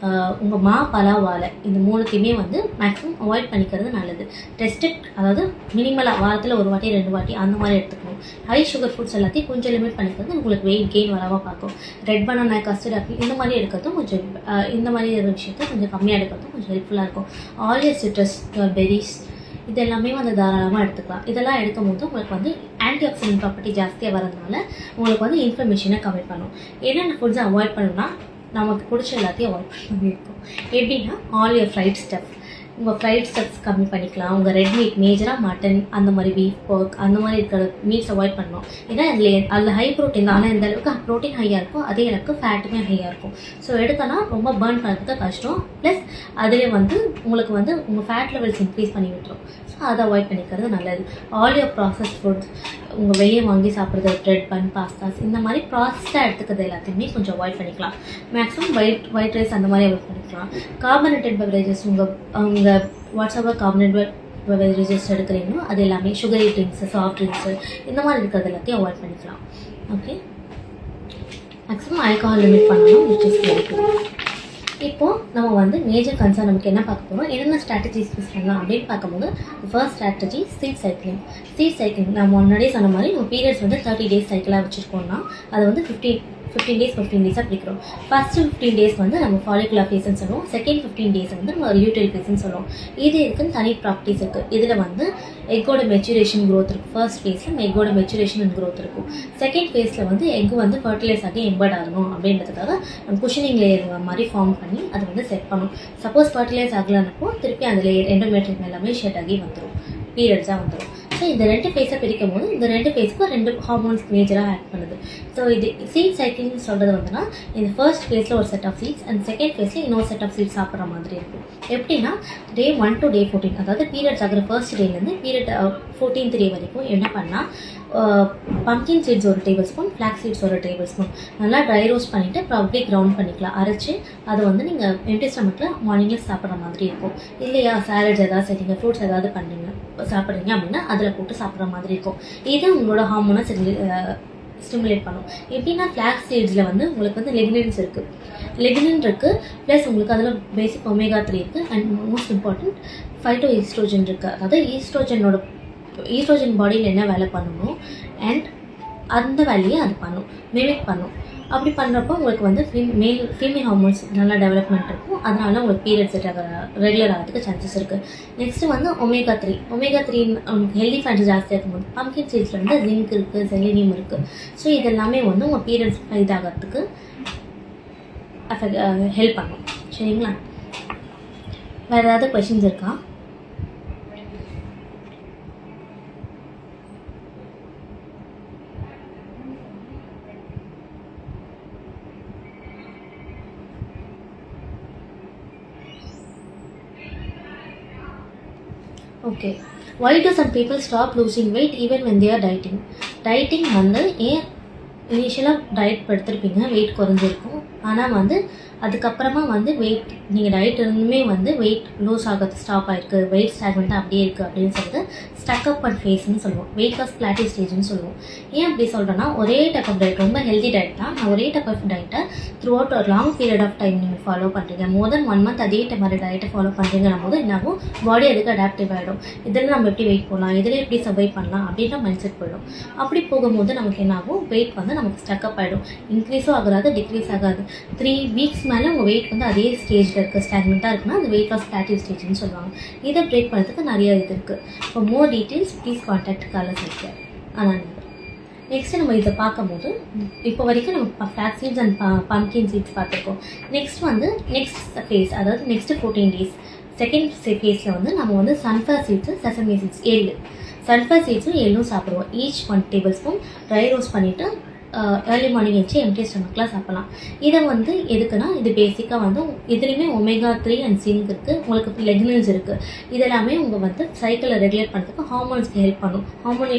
உங்கள் பலா, வாழை இந்த மூணுத்தையுமே வந்து மேக்ஸிமம் அவாய்ட் பண்ணிக்கிறது நல்லது. ரெஸ்ட்ரிக்ட், அதாவது மினிமலாக வாரத்தில் ஒரு வாட்டி 2 வாட்டி அந்த மாதிரி எடுத்துக்கணும். ஹை சுகர் ஃபுட்ஸ் எல்லாத்தையும் கொஞ்சம் லிமிட் பண்ணிக்கிறது உங்களுக்கு வெயிட் கெயின் வராமல் பார்க்கும். ரெட் பனானா, கஸ்டர்ட் ஆப்பிள் இந்த மாதிரி எடுக்கிறதும் கொஞ்சம் இந்த மாதிரி ஒரு விஷயத்தை கொஞ்சம் கம்மியாக எடுக்கிறதும் கொஞ்சம் ஹெல்ப்ஃபுல்லாக இருக்கும். ஆல் யர் சிட்ரஸ், பெரிஸ் இது எல்லாமே வந்து தாராளமாக எடுத்துக்கலாம். இதெல்லாம் எடுக்கும் போது உங்களுக்கு வந்து ஆன்டி ஆக்சிடென்ட் ப்ராப்பர்ட்டி ஜாஸ்தியாக வரதுனால உங்களுக்கு வந்து இன்ஃப்ளமேஷனை கம்மி பண்ணும். என்னென்ன ஃபுட்ஸை அவாய்ட் பண்ணணும்னா, நமக்கு பிடிச்ச எல்லாத்தையும் அவாய்ட் பண்ணி இருக்கும். எப்படின்னா ஆல் யோர் ஃப்ரைட் ஸ்டஃப், உங்கள் ஃப்ரைட் ஸ்டஃப்ஸ் கம்மி பண்ணிக்கலாம். உங்கள் ரெட் மீட், மேஜராக மட்டன் அந்த மாதிரி பீஃப், போர்க் அந்த மாதிரி இருக்கிற மீட்ஸ் அவாய்ட் பண்ணணும். ஏன்னா அதில் ஹை ப்ரோட்டீன் தான், ஆனால் இந்த அளவுக்கு ப்ரோட்டீன் ஹையாக இருக்கும், அதே அளவுக்கு ஃபேட்டுமே ஹையாக இருக்கும். ஸோ எடுத்தோன்னா ரொம்ப பர்ன் பண்ணுறது கஷ்டம். ப்ளஸ் அதிலே வந்து உங்களுக்கு வந்து உங்கள் ஃபேட் லெவல்ஸ் இன்க்ரீஸ் பண்ணி விட்டுரும். ஸோ அதை அவாய்ட் பண்ணிக்கிறது நல்லது. ஆல் யோர் ப்ராசஸ் ஃபுட்ஸ், உங்கள் வெளியே வாங்கி சாப்பிட்றது, பிரெட் பன், பாஸ்தாஸ் இந்த மாதிரி ப்ராசஸ்டாக எடுத்துக்கிறது எல்லாத்தையுமே கொஞ்சம் அவாய்ட் பண்ணிக்கலாம். மேக்ஸிமம் ஒயிட் ரைஸ் அந்த மாதிரி அவாய்ட் பண்ணிக்கலாம். கார்பனேட்டட் பெவரேஜஸ், உங்கள் வாட்ஸ்அப்பில் கார்பனேட்டட் பெவரேஜஸ் எடுக்கிறீங்களோ அது எல்லாமே, சுகரி ட்ரிங்க்ஸு, சாஃப்ட் ட்ரிங்க்ஸு இந்த மாதிரி இருக்கிறது எல்லாத்தையும் அவாய்ட் பண்ணிக்கலாம். ஓகே, மேக்ஸிமம் ஆல்கஹால் லிமிட் பண்ணணும், விச் இஸ் வெரி குட். இப்போது நம்ம வந்து மேஜர் கன்சர்ன் நமக்கு என்ன பார்க்க போகிறோம், என்னென்ன ஸ்ட்ராட்டஜிஸ் யூஸ் பண்ணலாம் அப்படின்னு பார்க்கும்போது, first strategy seat cycling. Seat cycling நம்ம முன்னாடியே சொன்ன மாதிரி நம்ம பீரியட்ஸ் வந்து 30 days சைக்கிளாக வச்சுருக்கோம்னா அது வந்து 15 days 15 days பிடிக்கிறோம். ஃபர்ஸ்ட் 15 days வந்து நம்ம ஃபாலிகுலர் ஃபேஸ்ன்னு சொல்லுவோம். செகண்ட் 15 days வந்து நம்ம லியூட்டரி ஃபேஸ்ன்னு சொல்லுவோம். இது இருக்குன்னு தனி ப்ராப்பர்ட்டிஸ் இருக்குது. இதில் வந்து எக்கோட மெச்சுரேஷன் க்ரோத் இருக்கும். ஃபர்ஸ்ட் ஃபேஸில் எக்கோட மெச்சுரேஷன் அண்ட் க்ரோத் இருக்கும். செகண்ட் ஃபேஸில் வந்து எக் வந்து ஃபர்டிலைஸ் ஆகி எம்பர்ட் ஆகணும் அப்படின்றதுக்காக நம்ம குஷனிங் லேயர் மாதிரி ஃபார்ம் பண்ணி அதை வந்து செட் பண்ணும். சப்போஸ் ஃபர்டிலைஸ் ஆகலன்னப்போ திருப்பி அந்த லேயர் எண்டோமெட்ரியம் எல்லாமே ஷெட் ஆகி வந்துடும், பீரியட்ஸாக வந்துடும். ஸோ இந்த 2 ஃபேஸை பிரிக்கும் போது இந்த 2 ஃபேஸ்க்கும் 2 ஹார்மோன்ஸ் மேஜராக ஆக்ட் பண்ணுது. ஸோ இது சீட் சைக்கிள்னு சொல்கிறது வந்துன்னா இந்த ஃபர்ஸ்ட் ஃபேஸில் ஒரு set of seeds and second ஃபேஸில் இன்னொரு செட் ஆஃப் சீட்ஸ் சாப்பிட்ற மாதிரி இருக்கும். எப்படின்னா டே 1 to day 14, அதாவது பீரியட்ஸ் ஆகிற ஃபர்ஸ்ட் டேலேருந்து பீரியட் 14th டே வரைக்கும் என்ன பண்ணால் பம்கின் சீட்ஸ் ஒரு டேபிள் ஸ்பூன், ஃப்ளாக்ஸ் சீட்ஸ் ஒரு டேபிள் ஸ்பூன் நல்லா ட்ரை ரோஸ்ட் பண்ணிவிட்டு ப்ராப்பர்லி கிரவுண்ட் பண்ணிக்கலாம். அரைச்சி அதை வந்து நீங்கள் எம்டி ஸ்டமக்கில் மார்னிங்கில் சாப்பிட்ற மாதிரி இருக்கும். இல்லையா சாலட்ஸ் ஏதாவது செய்றீங்க, ஃப்ரூட்ஸ் ஏதாவது பண்ணுறீங்க சாப்பிட்றீங்க அப்படின்னா அதில் போட்டு சாப்பிட்ற மாதிரி இருக்கும். இது உங்களோட ஹார்மோனை ஸ்டிமுலேட் பண்ணும். எப்படின்னா ஃப்ளாக்ஸ் சீட்ஸில் வந்து உங்களுக்கு வந்து லெக்னின்ஸ் இருக்குது, லெக்னின் இருக்குது, ப்ளஸ் உங்களுக்கு அதில் பேசிக் ஒமேகா 3 இருக்குது and most important phytoestrogen இருக்குது. அதாவது ஈஸ்ட்ரோஜன் பாடியில் என்ன வேலை பண்ணணும் அண்ட் அந்த வேலையை அது பண்ணும், மிமிக் பண்ணும். அப்படி பண்ணுறப்போ உங்களுக்கு வந்து ஃபீமேல் ஹார்மோன்ஸ் நல்லா டெவலப்மெண்ட் இருக்கும். அதனால உங்களுக்கு பீரியட்ஸ் ரெகுலர் ஆகிறதுக்கு சான்சஸ் இருக்குது. நெக்ஸ்ட்டு வந்து ஒமேகா 3 ஹெல்தி ஃபேட்ஸ் ஜாஸ்தியாக இருக்கும்போது பம்கின் சீட்ஸில் வந்து ஜிங்க் இருக்குது, செலினியம் இருக்குது. ஸோ இதெல்லாமே வந்து உங்கள் பீரியட்ஸ் இதாகிறதுக்கு ஹெல்ப் பண்ணும். சரிங்களா? வேறு ஏதாவது கொஷின்ஸ் இருக்கா? Okay. Why do some people stop losing weight even when they are dieting? Dieting வந்து ஏன் இனிஷியலாக டயட் படுத்திருப்பீங்க, வெயிட் குறைஞ்சிருக்கும். ஆனால் வந்து அதுக்கப்புறமா வந்து வெயிட் நீங்கள் டயட் இருந்துமே வந்து வெயிட் லூஸ் ஆகிறது ஸ்டாப் ஆகிருக்கு, வெயிட் ஸ்டாக்மெண்ட்டாக அப்படியே இருக்குது அப்படின்னு சொல்லிட்டு ஸ்டக் அப் அண்ட் ஃபேஸ்ன்னு சொல்லுவோம், வெயிட் லாஸ் பிளாட்டி ஸ்டேஜ்னு சொல்லுவோம். ஏன் அப்படி சொல்கிறேன்னா ஒரே டைப் ஆஃப் டயட், ரொம்ப ஹெல்தி டயட் தான், ஒரே டைப் ஆஃப் டயட்டை த்ரூ அவுட் ஒரு லாங் பீரியட் ஆஃப் டைம் நீங்கள் ஃபாலோ பண்ணுறீங்க, மோர் தென் 1 month அதே மாதிரி டயட்டை ஃபாலோ பண்ணுறீங்கன்னும் போது என்னாகும், பாடி அதுக்கு அடாப்டிவ் ஆகிடும். இதில் நம்ம எப்படி வெயிட் போடலாம், இதில் எப்படி சர்வை பண்ணலாம் அப்படின்ற மைண்ட் செட் போயிடும். அப்படி போகும்போது நமக்கு என்னாகும், வெயிட் வந்து நமக்கு ஸ்டக்கப் ஆகிடும், இன்க்ரீஸும் ஆகாது, டிக்ரீஸ் ஆகாது. 3 weeks மேலே உங்கள் வெயிட் வந்து அதே ஸ்டேஜில் இருக்குது, ஸ்டாக்மெண்ட்டாக இருக்குன்னா அது வெயிட் லாஸ் பிளாட்டி ஸ்டேஜ்னு சொல்லுவாங்க. இதை பிரேக் பண்ணுறதுக்கு நிறைய இது இருக்குது. For more details please contact Caller Health. ஆனால் நெக்ஸ்ட்டு நம்ம இதை பார்க்கும்போது இப்போ வரைக்கும் நம்ம flax seeds and pumpkin seeds பார்த்துருக்கோம். நெக்ஸ்ட் ஃபேஸ், அதாவது நெக்ஸ்ட்டு 14 days செகண்ட் ஃபேஸில் வந்து நம்ம வந்து sunflower seeds, sesame seeds, sunflower சீட்ஸும் எள்ளும் சாப்பிடுவோம். ஈச் 1 tablespoon ட்ரை ரோஸ்ட் பண்ணிவிட்டு ஏர்லி மார்னிங் வச்சு எம்டி ஸ்டமக்கில் சாப்பிடலாம். இதை வந்து எதுக்குன்னா இது பேசிக்காக வந்து இதுலேயுமே ஒமேகா 3 அண்ட் ஜிங்க் இருக்குது, உங்களுக்கு லெக்னின்ஸ் இருக்குது. இதெல்லாமே உங்கள் வந்து சைக்கிளை ரெகுலேட் பண்ணுறதுக்கு ஹார்மோன்ஸ்க்கு ஹெல்ப் பண்ணும், ஹார்மோன்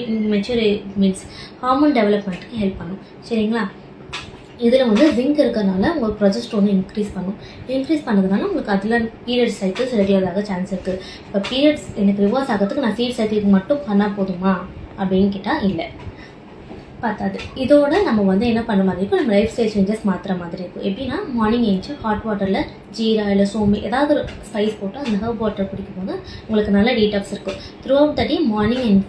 டெவலப்மெண்ட்டுக்கு ஹெல்ப் பண்ணும். சரிங்களா? இதில் வந்து ஜிங்க் இருக்கிறதுனால உங்களுக்கு ப்ரொஜெஸ்டரோனை இன்க்ரீஸ் பண்ணதுனால உங்களுக்கு அதில் பீரியட்ஸ் சைக்கிள்ஸ் ரெகுலராக சான்ஸ் இருக்குது. இப்போ பீரியட்ஸ் எனக்கு ரிவர்ஸ் ஆகிறதுக்கு நான் சீட் சைக்கிளுக்கு மட்டும் பண்ணால் போதுமா அப்படின்னு கேட்டால் இல்லை, பார்த்தாது. இதோட நம்ம வந்து என்ன பண்ண மாதிரி இருக்கும், நம்ம லைஃப் ஸ்டைல் சேஞ்சஸ் மாற்றுற மாதிரி இருக்கும். எப்படின்னா மார்னிங் எழுந்து ஹாட் வாட்டரில் ஜீரா இல்லை சோம்பு ஏதாவது ஒரு ஸ்பைஸ் போட்டு அந்த ஹர்ப் வாட்டர் குடிக்கும்போது உங்களுக்கு நல்ல டீடாக்ஸ் இருக்கும். Throughout the day morning and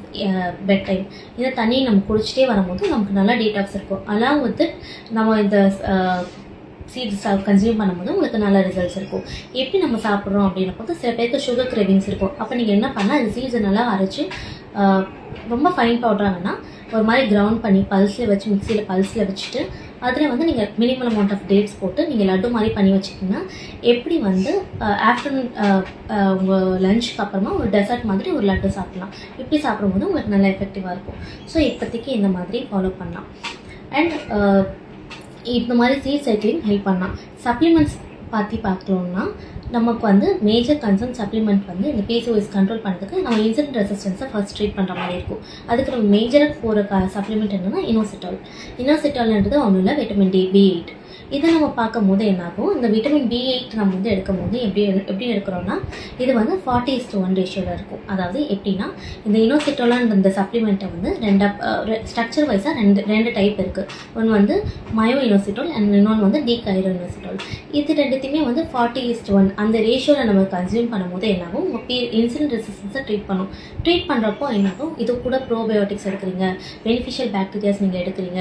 bed time இந்த தண்ணியை நம்ம குடிச்சிட்டே வரும்போது நமக்கு நல்லா டீடாக்ஸ் இருக்கும். அலாங் வித் நம்ம இந்த சீட்ஸ் கன்சியூம் பண்ணும்போது உங்களுக்கு நல்ல ரிசல்ட்ஸ் இருக்கும். எப்படி நம்ம சாப்பிட்றோம் அப்படின்னப்போ சில பேருக்கு சுகர் கிரேவிங்ஸ் இருக்கும். அப்போ நீங்கள் என்ன பண்ணால் இந்த சீட்ஸை நல்லா அரைச்சி ரொம்ப ஃபைன் பவுடராங்கன்னா ஒரு மாதிரி கிரவுண்ட் பண்ணி மிக்சியில் பல்ஸில் வச்சுட்டு அதில் வந்து நீங்கள் மினிமம் அமௌண்ட் ஆஃப் டேட்ஸ் போட்டு நீங்கள் லட்டு மாதிரி பண்ணி வச்சுக்கிங்கன்னா எப்படி வந்து ஆஃப்டர்நூன் உங்கள் லஞ்சுக்கு அப்புறமா ஒரு டெசர்ட் மாதிரி ஒரு லட்டு சாப்பிட்லாம். இப்படி சாப்பிடும்போது உங்களுக்கு நல்லா எஃபெக்டிவாக இருக்கும். ஸோ இப்போதைக்கு இந்த மாதிரி ஃபாலோ பண்ணலாம். அண்ட் இந்த மாதிரி சீட் சைக்கிளிங் ஹெல்ப் பண்ணலாம். சப்ளிமெண்ட்ஸ் பார்க்கணுன்னா நமக்கு வந்து மேஜர் கன்சர்ன் சப்ளிமெண்ட் வந்து இந்த PCOS கண்ட்ரோல் பண்ணுறதுக்கு நம்ம இன்சுலின் ரெசிஸ்டன்ஸை ஃபர்ஸ்ட் ட்ரீட் பண்ணுற மாதிரி இருக்கும். அதுக்கு நம்ம மேஜராக போகிற சப்ளிமெண்ட் என்னென்னா இனோசிட்டால்ன்றது ஒன்றும் இல்லை, விட்டமின் B8. இதை நம்ம பார்க்கும் போது என்னாகும், இந்த விட்டமின் B8 நம்ம வந்து எடுக்கும் போது எப்படி எடுக்கிறோன்னா இது வந்து 40:1 ரேஷியோவில் இருக்கும். அதாவது எப்படின்னா இந்த இனோசிட்டோலான் இந்த சப்ளிமெண்ட்டை வந்து ஸ்ட்ரக்சர் வைஸாக ரெண்டு டைப் இருக்குது. ஒன்று வந்து மயோ இனோசிட்டோல் அண்ட் இன்னொன்று வந்து டீகைரோ இனோசிட்டோல். இது ரெண்டுத்தையுமே வந்து 40:1 அந்த ரேஷியோவில் நம்ம கன்சியூம் பண்ணும்போது என்னாகும், இன்சுலின் ரெசிஸ்டன்ஸை ட்ரீட் பண்ணுறப்போ என்னாகும், இது கூட ப்ரோபயோட்டிக்ஸ் எடுக்கிறீங்க, பெனிஃபிஷியல் பாக்டீரியாஸ் நீங்கள் எடுக்கிறீங்க,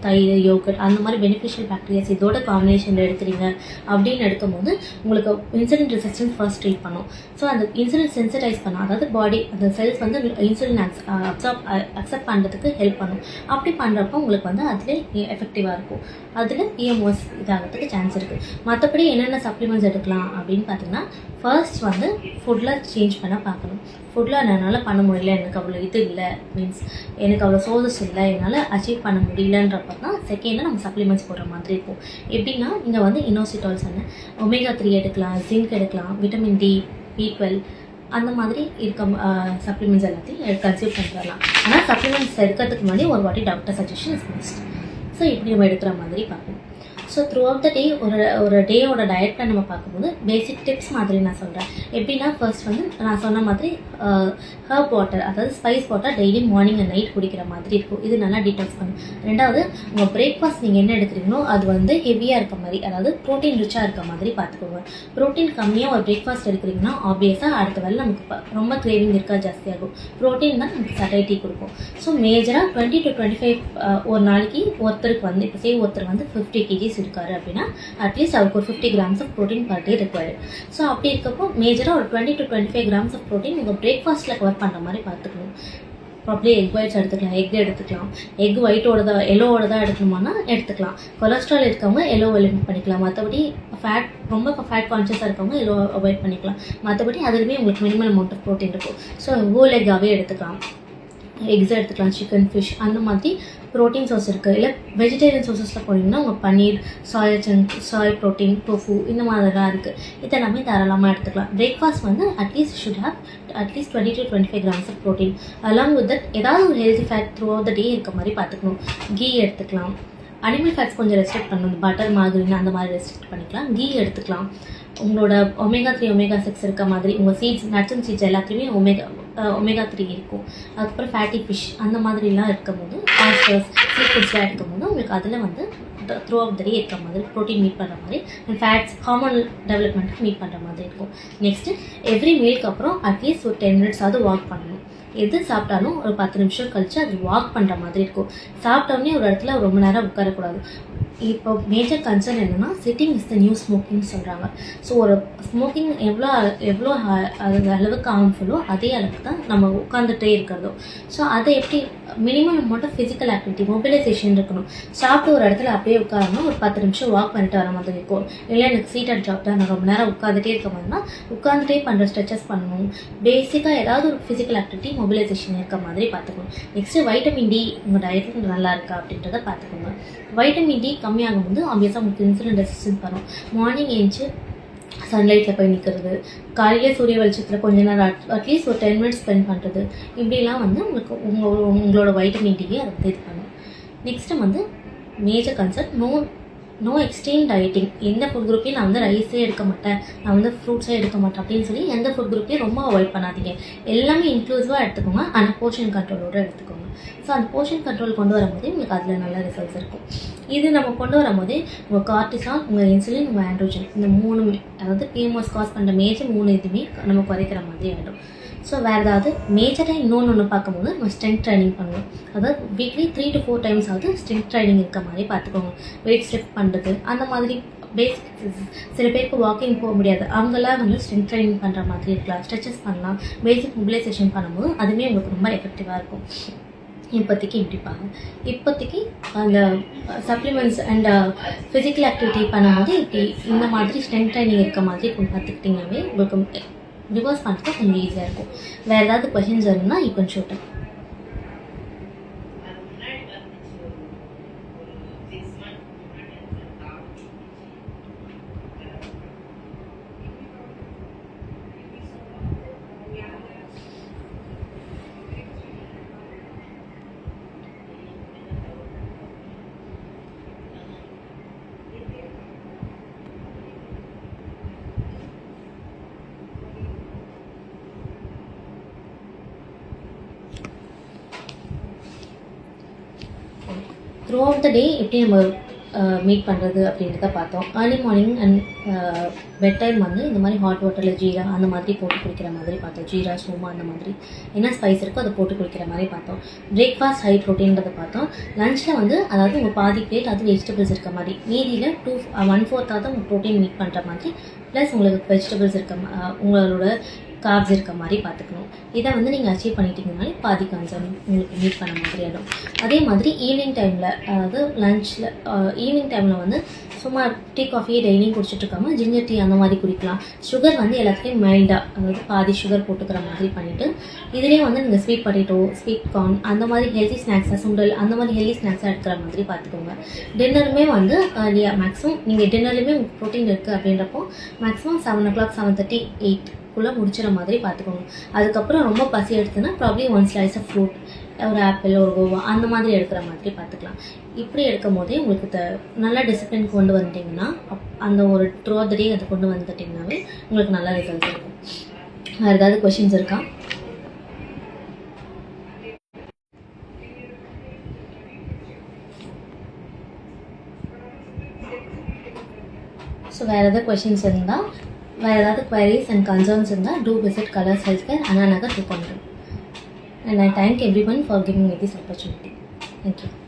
தயிர் யோகர்ட் அந்த மாதிரி பெனிஃபிஷியல் பாக்டீரியாஸ் இதோட காம்பினேஷனில் எடுக்கிறீங்க அப்படின்னு எடுக்கும்போது உங்களுக்கு இன்சுலின் ரெசிஸ்டன்ஸ் ஃபர்ஸ்ட் ட்ரீட் பண்ணும். ஸோ அந்த இன்சுலின் சென்சிடைஸ் பண்ணும், அதாவது பாடி அந்த செல்ஸ் வந்து இன்சுலின் அக்செப்ட் பண்ணுறதுக்கு ஹெல்ப் பண்ணும். அப்படி பண்ணுறப்போ உங்களுக்கு வந்து அதில் எஃபெக்டிவாக இருக்கும். அதில் பிஎம்ஓஎஸ் இதாகிறதுக்கு சான்ஸ் இருக்குது. மற்றபடி என்னென்ன சப்ளிமெண்ட்ஸ் எடுக்கலாம் அப்படின்னு பார்த்தீங்கன்னா, ஃபர்ஸ்ட் வந்து ஃபுட்டில் சேஞ்ச் பண்ண பார்க்கணும். ஃபுட்டில் என்னால் பண்ண முடியல, எனக்கு அவ்வளோ இது இல்லை, மீன்ஸ் எனக்கு அவ்வளோ சோர்சஸ் இல்லை, என்னால் அச்சீவ் பண்ண முடியலன்றப்ப தான் செகண்டில் நம்ம சப்ளிமெண்ட்ஸ் போடுற மாதிரி இருக்கும். எப்படின்னா இங்கே வந்து இனோசிட்டால் சொன்னேன், omega-3 எடுக்கலாம், ஜிங்க் எடுக்கலாம், விட்டமின் டி, B12 அந்த மாதிரி இருக்க சப்ளிமெண்ட்ஸ் எல்லாத்தையும் கன்சியூம் பண்ணிட்டு வரலாம். ஆனால் சப்ளிமெண்ட்ஸ் எடுக்கிறதுக்கு முன்னாடி ஒரு வாட்டி doctor suggestion is best. So இப்படி நம்ம எடுக்கிற மாதிரி பார்க்கணும். ஸோ த்ரூ அவுட் த டே ஒரு டேயோட டயட்டை நம்ம பார்க்கும்போது பேசிக் டிப்ஸ் மாதிரி நான் சொல்கிறேன். எப்படின்னா ஃபர்ஸ்ட் வந்து நான் சொன்ன மாதிரி ஹர்ப் வாட்டர், அதாவது spice water daily morning and night குடிக்கிற மாதிரி இருக்கும். இது நல்லா டீடாக்ஸ் பண்ணும். ரெண்டாவது உங்கள் பிரேக்ஃபாஸ்ட் நீங்கள் என்ன எடுக்கிறீங்களோ அது வந்து ஹெவியாக இருக்க மாதிரி, அதாவது ப்ரோட்டீன் ரிச்சாக இருக்க மாதிரி பார்த்துக்கோங்க. ப்ரோட்டீன் கம்மியாக ஒரு பிரேக்ஃபாஸ்ட் எடுக்கிறீங்கன்னா ஆப்வியஸாக அடுத்த வேலை நமக்கு ரொம்ப கிரேவிங் இருக்கா ஜாஸ்தியாகும். ப்ரோட்டீன் தான் நமக்கு சட்டைட்டி கொடுக்கும். ஸோ மேஜராக 20 to 25 ஒரு நாளைக்கு ஒருத்தருக்கு வந்து, இப்போ ஒருத்தர் வந்து 50 kgs இருக்காரு அப்படின்னா அட்லீஸ்ட் அவருக்கு ஒரு 50 grams of protein per day required. So அப்படி இருக்கப்போ மேஜராக ஒரு 20 to 25 grams ஆஃப் ப்ரோட்டீன் உங்கள் பிரேக்ஃபாஸ்ட்டில் கவர் பண்ணுற மாதிரி பார்த்துக்கணும். ப்ராப்ளி எக் ஒயிட்ஸ் எடுத்துக்கலாம், எக் எடுத்துக்கலாம், எக் ஒயிட்டோட தான் எல்லோவோட தான் எடுக்கணுமானா எடுத்துக்கலாம். கொலஸ்ட்ரால் இருக்கவங்க எல்லோ எலிமிட் பண்ணிக்கலாம். மற்றபடி ரொம்ப ஃபேட் கான்ஷியஸாக இருக்கவங்க எல்லோ அவாய்ட் பண்ணிக்கலாம். மற்றபடி அதுலேயுமே உங்களுக்கு மினிமம் அமௌண்ட் ஆஃப் ப்ரோட்டீன் இருக்கும். ஸோ ஹோல் எக்காகவே எடுத்துக்கலாம், எக்ஸ் எடுத்துக்கலாம், சிக்கன், ஃபிஷ் அந்த மாதிரி ப்ரோட்டீன் சோர்ஸ் இருக்குது. இல்லை வெஜிடேரியன் சோர்ஸஸில் போனீங்கன்னா உங்கள் பன்னீர், சாய் ப்ரோட்டீன், டோஃபு இந்த மாதிரிலாம் இருக்குது. இதெல்லாமே தாராளமாக எடுத்துக்கலாம். பிரேக்ஃபாஸ்ட் வந்து atleast should have atleast 20 to 25 grams of protein. Along with that ஏதாவது ஒரு healthy fat throughout the day இருக்க மாதிரி பார்த்துக்கணும். கீ எடுத்துக்கலாம். அனிமல் ஃபேட்ஸ் கொஞ்சம் ரெஸ்ட்ரிக்ட் பண்ணணும், பட்டர், மார்கரின் அந்த மாதிரி ரெஸ்ட்ரிக்ட் பண்ணிக்கலாம். கீ எடுத்துக்கலாம். உங்களோட omega-3 omega-6 இருக்க மாதிரி உங்கள் சீட்ஸ், நட்ஸ் அண்ட் சீட்ஸ் எல்லாத்துலேயுமே omega-3 இருக்கும். அதுக்கப்புறம் ஃபேட்டி ஃபிஷ் அந்த மாதிரிலாம் இருக்கும்போது, ஆஸ்டர்ஸ், சீ ஃபுட்ஸ்லாம் இருக்கும்போது உங்களுக்கு அதில் வந்து த்ரூ அவுட் த டே இருக்கிற மாதிரி ப்ரோட்டீன் மீட் பண்ணுற மாதிரி அண்ட் ஃபேட்ஸ் ஹார்மோனல் டெவலப்மெண்ட்டுக்கு மீட் பண்ணுற மாதிரி இருக்கும். நெக்ஸ்ட்டு எவ்ரி மீலுக்கு அப்புறம் அட்லீஸ்ட் ஒரு 10 minutes வாக் பண்ணணும். எது சாப்பிட்டாலும் ஒரு 10 நிமிஷம் கழித்து அது வாக் பண்ணுற மாதிரி இருக்கும். சாப்பிட்டோன்னே ஒரு இடத்துல ரொம்ப நேரம் உட்காரக்கூடாது. இப்போ மேஜர் கன்சர்ன் என்னென்னா சிட்டிங் இஸ் த நியூ ஸ்மோக்கிங்னு சொல்கிறாங்க. ஸோ ஒரு ஸ்மோக்கிங் எவ்வளோ அது அளவுக்கு ஹார்ம்ஃபுல்லோ அதே அளவுக்கு தான் நம்ம உட்காந்துட்டே இருக்கிறதோ. ஸோ அதை எப்படி minimum amount of physical activity, mobilisation இருக்கணும். சாப்பிட்டு ஒரு இடத்துல அப்படியே உட்காரணும், ஒரு 10 நிமிஷம் வாக் பண்ணிட்டு வர மாதிரி இருக்கும். இல்லை எனக்கு சீட்டட் ஜாப் தான், நான் ரொம்ப நேரம் உட்காந்துட்டே இருக்க மாதிரினா உட்காந்துட்டே பண்ணுற ஸ்ட்ரெச்சஸ் பண்ணணும். பேசிக்காக ஏதாவது ஒரு ஃபிசிக்கல் ஆக்டிவிட்டி, மொபிலைசேஷன் இருக்க மாதிரி பார்த்துக்கணும். நெக்ஸ்ட்டு வைட்டமின் டி உங்கள் டயட்டில் நல்லா இருக்கா அப்படின்றத பார்த்துக்கோங்க. வைட்டமின் டி கம்மியாகும்போது ஆப்வியஸாக உங்களுக்கு இன்சுலின் ரெசிஸ்டன்ஸ் வரும். மார்னிங் எழுந்துச்சு சன்லைட்டில் போய் நிற்கிறது, காலையில் சூரிய வெளிச்சத்தில் கொஞ்ச நேரம் அட்லீஸ்ட் ஒரு 10 minutes ஸ்பெண்ட் பண்ணுறது, இப்படிலாம் வந்து உங்களுக்கு உங்களோட வைட்டமின் டியை அதை இது பண்ணும். நெக்ஸ்ட்டு வந்து major concern no extreme dieting. எந்த ஃபுட் குரூப்பையும் நான் வந்து ரைஸே எடுக்க மாட்டேன், நான் வந்து ஃப்ரூட்ஸே எடுக்க மாட்டேன் அப்படின்னு சொல்லி எந்த ஃபுட் குரூப்பையும் ரொம்ப அவாய்ட் பண்ணாதீங்க. எல்லாமே இன்க்ளூசிவாக எடுத்துக்கோங்க, ஆனால் போர்ஷன் கண்ட்ரோலோடு எடுத்துக்கோங்க. ஸோ அந்த போர்ஷன் கண்ட்ரோல் கொண்டு வரும்போதே உங்களுக்கு அதில் நல்ல ரிசல்ட்ஸ் இருக்கும். இது நம்ம கொண்டு வரும்போதே உங்கள் கார்டிசால், உங்கள் இன்சுலின், உங்கள் ஆண்ட்ரோஜன் இந்த 3 அதாவது பிஎம்ஓஎஸ் காஸ் பண்ணுற மேஜர் 3 இதுவுமே நம்ம குறைக்கிற மாதிரி ஆகிடும். ஸோ வேறு ஏதாவது மேஜராக இன்னொன்று பார்க்கும்போது நம்ம ஸ்ட்ரென்த் ட்ரைனிங் பண்ணுவோம். அதாவது weekly 3 to 4 times strength training இருக்க மாதிரி பார்த்துக்கோங்க. வெயிட் ஸ்டெப் பண்ணுறது அந்த மாதிரி பேசிக். சில பேருக்கு வாக்கிங் போக முடியாது, அவங்களாம் வந்து ஸ்ட்ரென்த் ட்ரைனிங் பண்ணுற மாதிரி இருக்கலாம், ஸ்ட்ரெச்சஸ் பண்ணலாம், பேசிக் மொபிலைசேஷன் பண்ணும்போது அதுவுமே உங்களுக்கு ரொம்ப எஃபெக்டிவாக இருக்கும். இப்போதைக்கு இப்போதைக்கு அந்த சப்ளிமெண்ட்ஸ் அண்ட் ஃபிசிக்கல் ஆக்டிவிட்டி பண்ணும்போது இப்படி இந்த மாதிரி ஸ்ட்ரென்த் ட்ரைனிங் இருக்க மாதிரி பார்த்துக்கிட்டிங்கனாவே உங்களுக்கு ரிவர்ஸ் பண்ணுறது கொஞ்சம் ஈஸியாக இருக்கும். வேறு ஏதாவது கொஷின்ஸ் வரும்னா you can shoot. Throughout the day எப்படி நம்ம மீட் பண்ணுறது அப்படின்றத பார்த்தோம். Early morning and bed time வந்து இந்த மாதிரி ஹாட் வாட்டரில் ஜீரா அந்த மாதிரி போட்டு குடிக்கிற மாதிரி பார்த்தோம். ஜீரா சோமா அந்த மாதிரி என்ன ஸ்பைஸ் இருக்கோ அதை போட்டு குடிக்கிற மாதிரி பார்த்தோம். பிரேக்ஃபாஸ்ட் ஹை ப்ரோட்டீன்றதை பார்த்தோம். லஞ்சில் வந்து அதாவது உங்கள் பாதி பிளேட் அது வெஜிடபிள்ஸ் இருக்க மாதிரி, மீதியில் 1/4 தான் உங்கள் ப்ரோட்டீன் மீட் பண்ணுற மாதிரி, ப்ளஸ் உங்களுக்கு வெஜிடபிள்ஸ் இருக்க உங்களோட கார்ப்ஸ் இருக்க மாதிரி பார்த்துக்கணும். இதை வந்து நீங்கள் அச்சீவ் பண்ணிட்டீங்கனாலே பாதி கன்சர்ன் உங்களுக்கு மீட் பண்ண மாதிரி ஆகிடும். அதே மாதிரி ஈவினிங் டைமில், அதாவது லஞ்சில் ஈவினிங் டைமில் வந்து சும்மா டீ காஃபியே டெய்லியும் குடிச்சிட்டு இருக்காமல் ஜிஞ்சர் டீ அந்த மாதிரி குடிக்கலாம். சுகர் வந்து எல்லாத்துலேயும் மைல்டாக, அதாவது பாதி சுகர் போட்டுக்கிற மாதிரி பண்ணிவிட்டு இதுலேயே வந்து நீங்கள் ஸ்வீட் பொட்டேட்டோ, ஸ்வீட் கார்ன் அந்த மாதிரி ஹெல்த்தி ஸ்நாக்ஸாக, சுண்டல் அந்த மாதிரி ஹெல்த்தி ஸ்நாக்ஸாக எடுக்கிற மாதிரி பார்த்துக்கோங்க. டின்னருமே வந்து மேக்ஸிமம் நீங்கள் டின்னர்லேயுமே உங்களுக்கு ப்ரோட்டீன் இருக்குது அப்படின்றப்போ மேக்ஸிமம் 7 o'clock 7:30 8 முடிச்சிட மாதிரி பார்த்துக்கோங்க. அதுக்கப்புறம் ரொம்ப பசி எடுத்துன்னா ப்ராப்ளி 1 slice ஆஃப் ஃப்ரூட், ஒரு ஆப்பிள், ஒரு கோவா அந்த மாதிரி எடுக்கிற மாதிரி பார்த்துக்கலாம். இப்படி எடுக்கும் போதே உங்களுக்கு நல்லா டிசிப்ளின் கொண்டு வந்துட்டிங்கன்னா அந்த ஒரு த்ரூ த டே அதை கொண்டு வந்துட்டிங்கனாவே உங்களுக்கு நல்ல ரிசல்ட் இருக்கும். வேறு ஏதாவது கொஷின்ஸ் இருக்கா? ஸோ வேறு ஏதாவது கொஷின்ஸ் இருந்தால், வேறு ஏதாவது queries and concerns இருந்தால் do visit Colors Healthcare, Anna Nagar 2.2. And I thank everyone for giving me this opportunity. Thank you.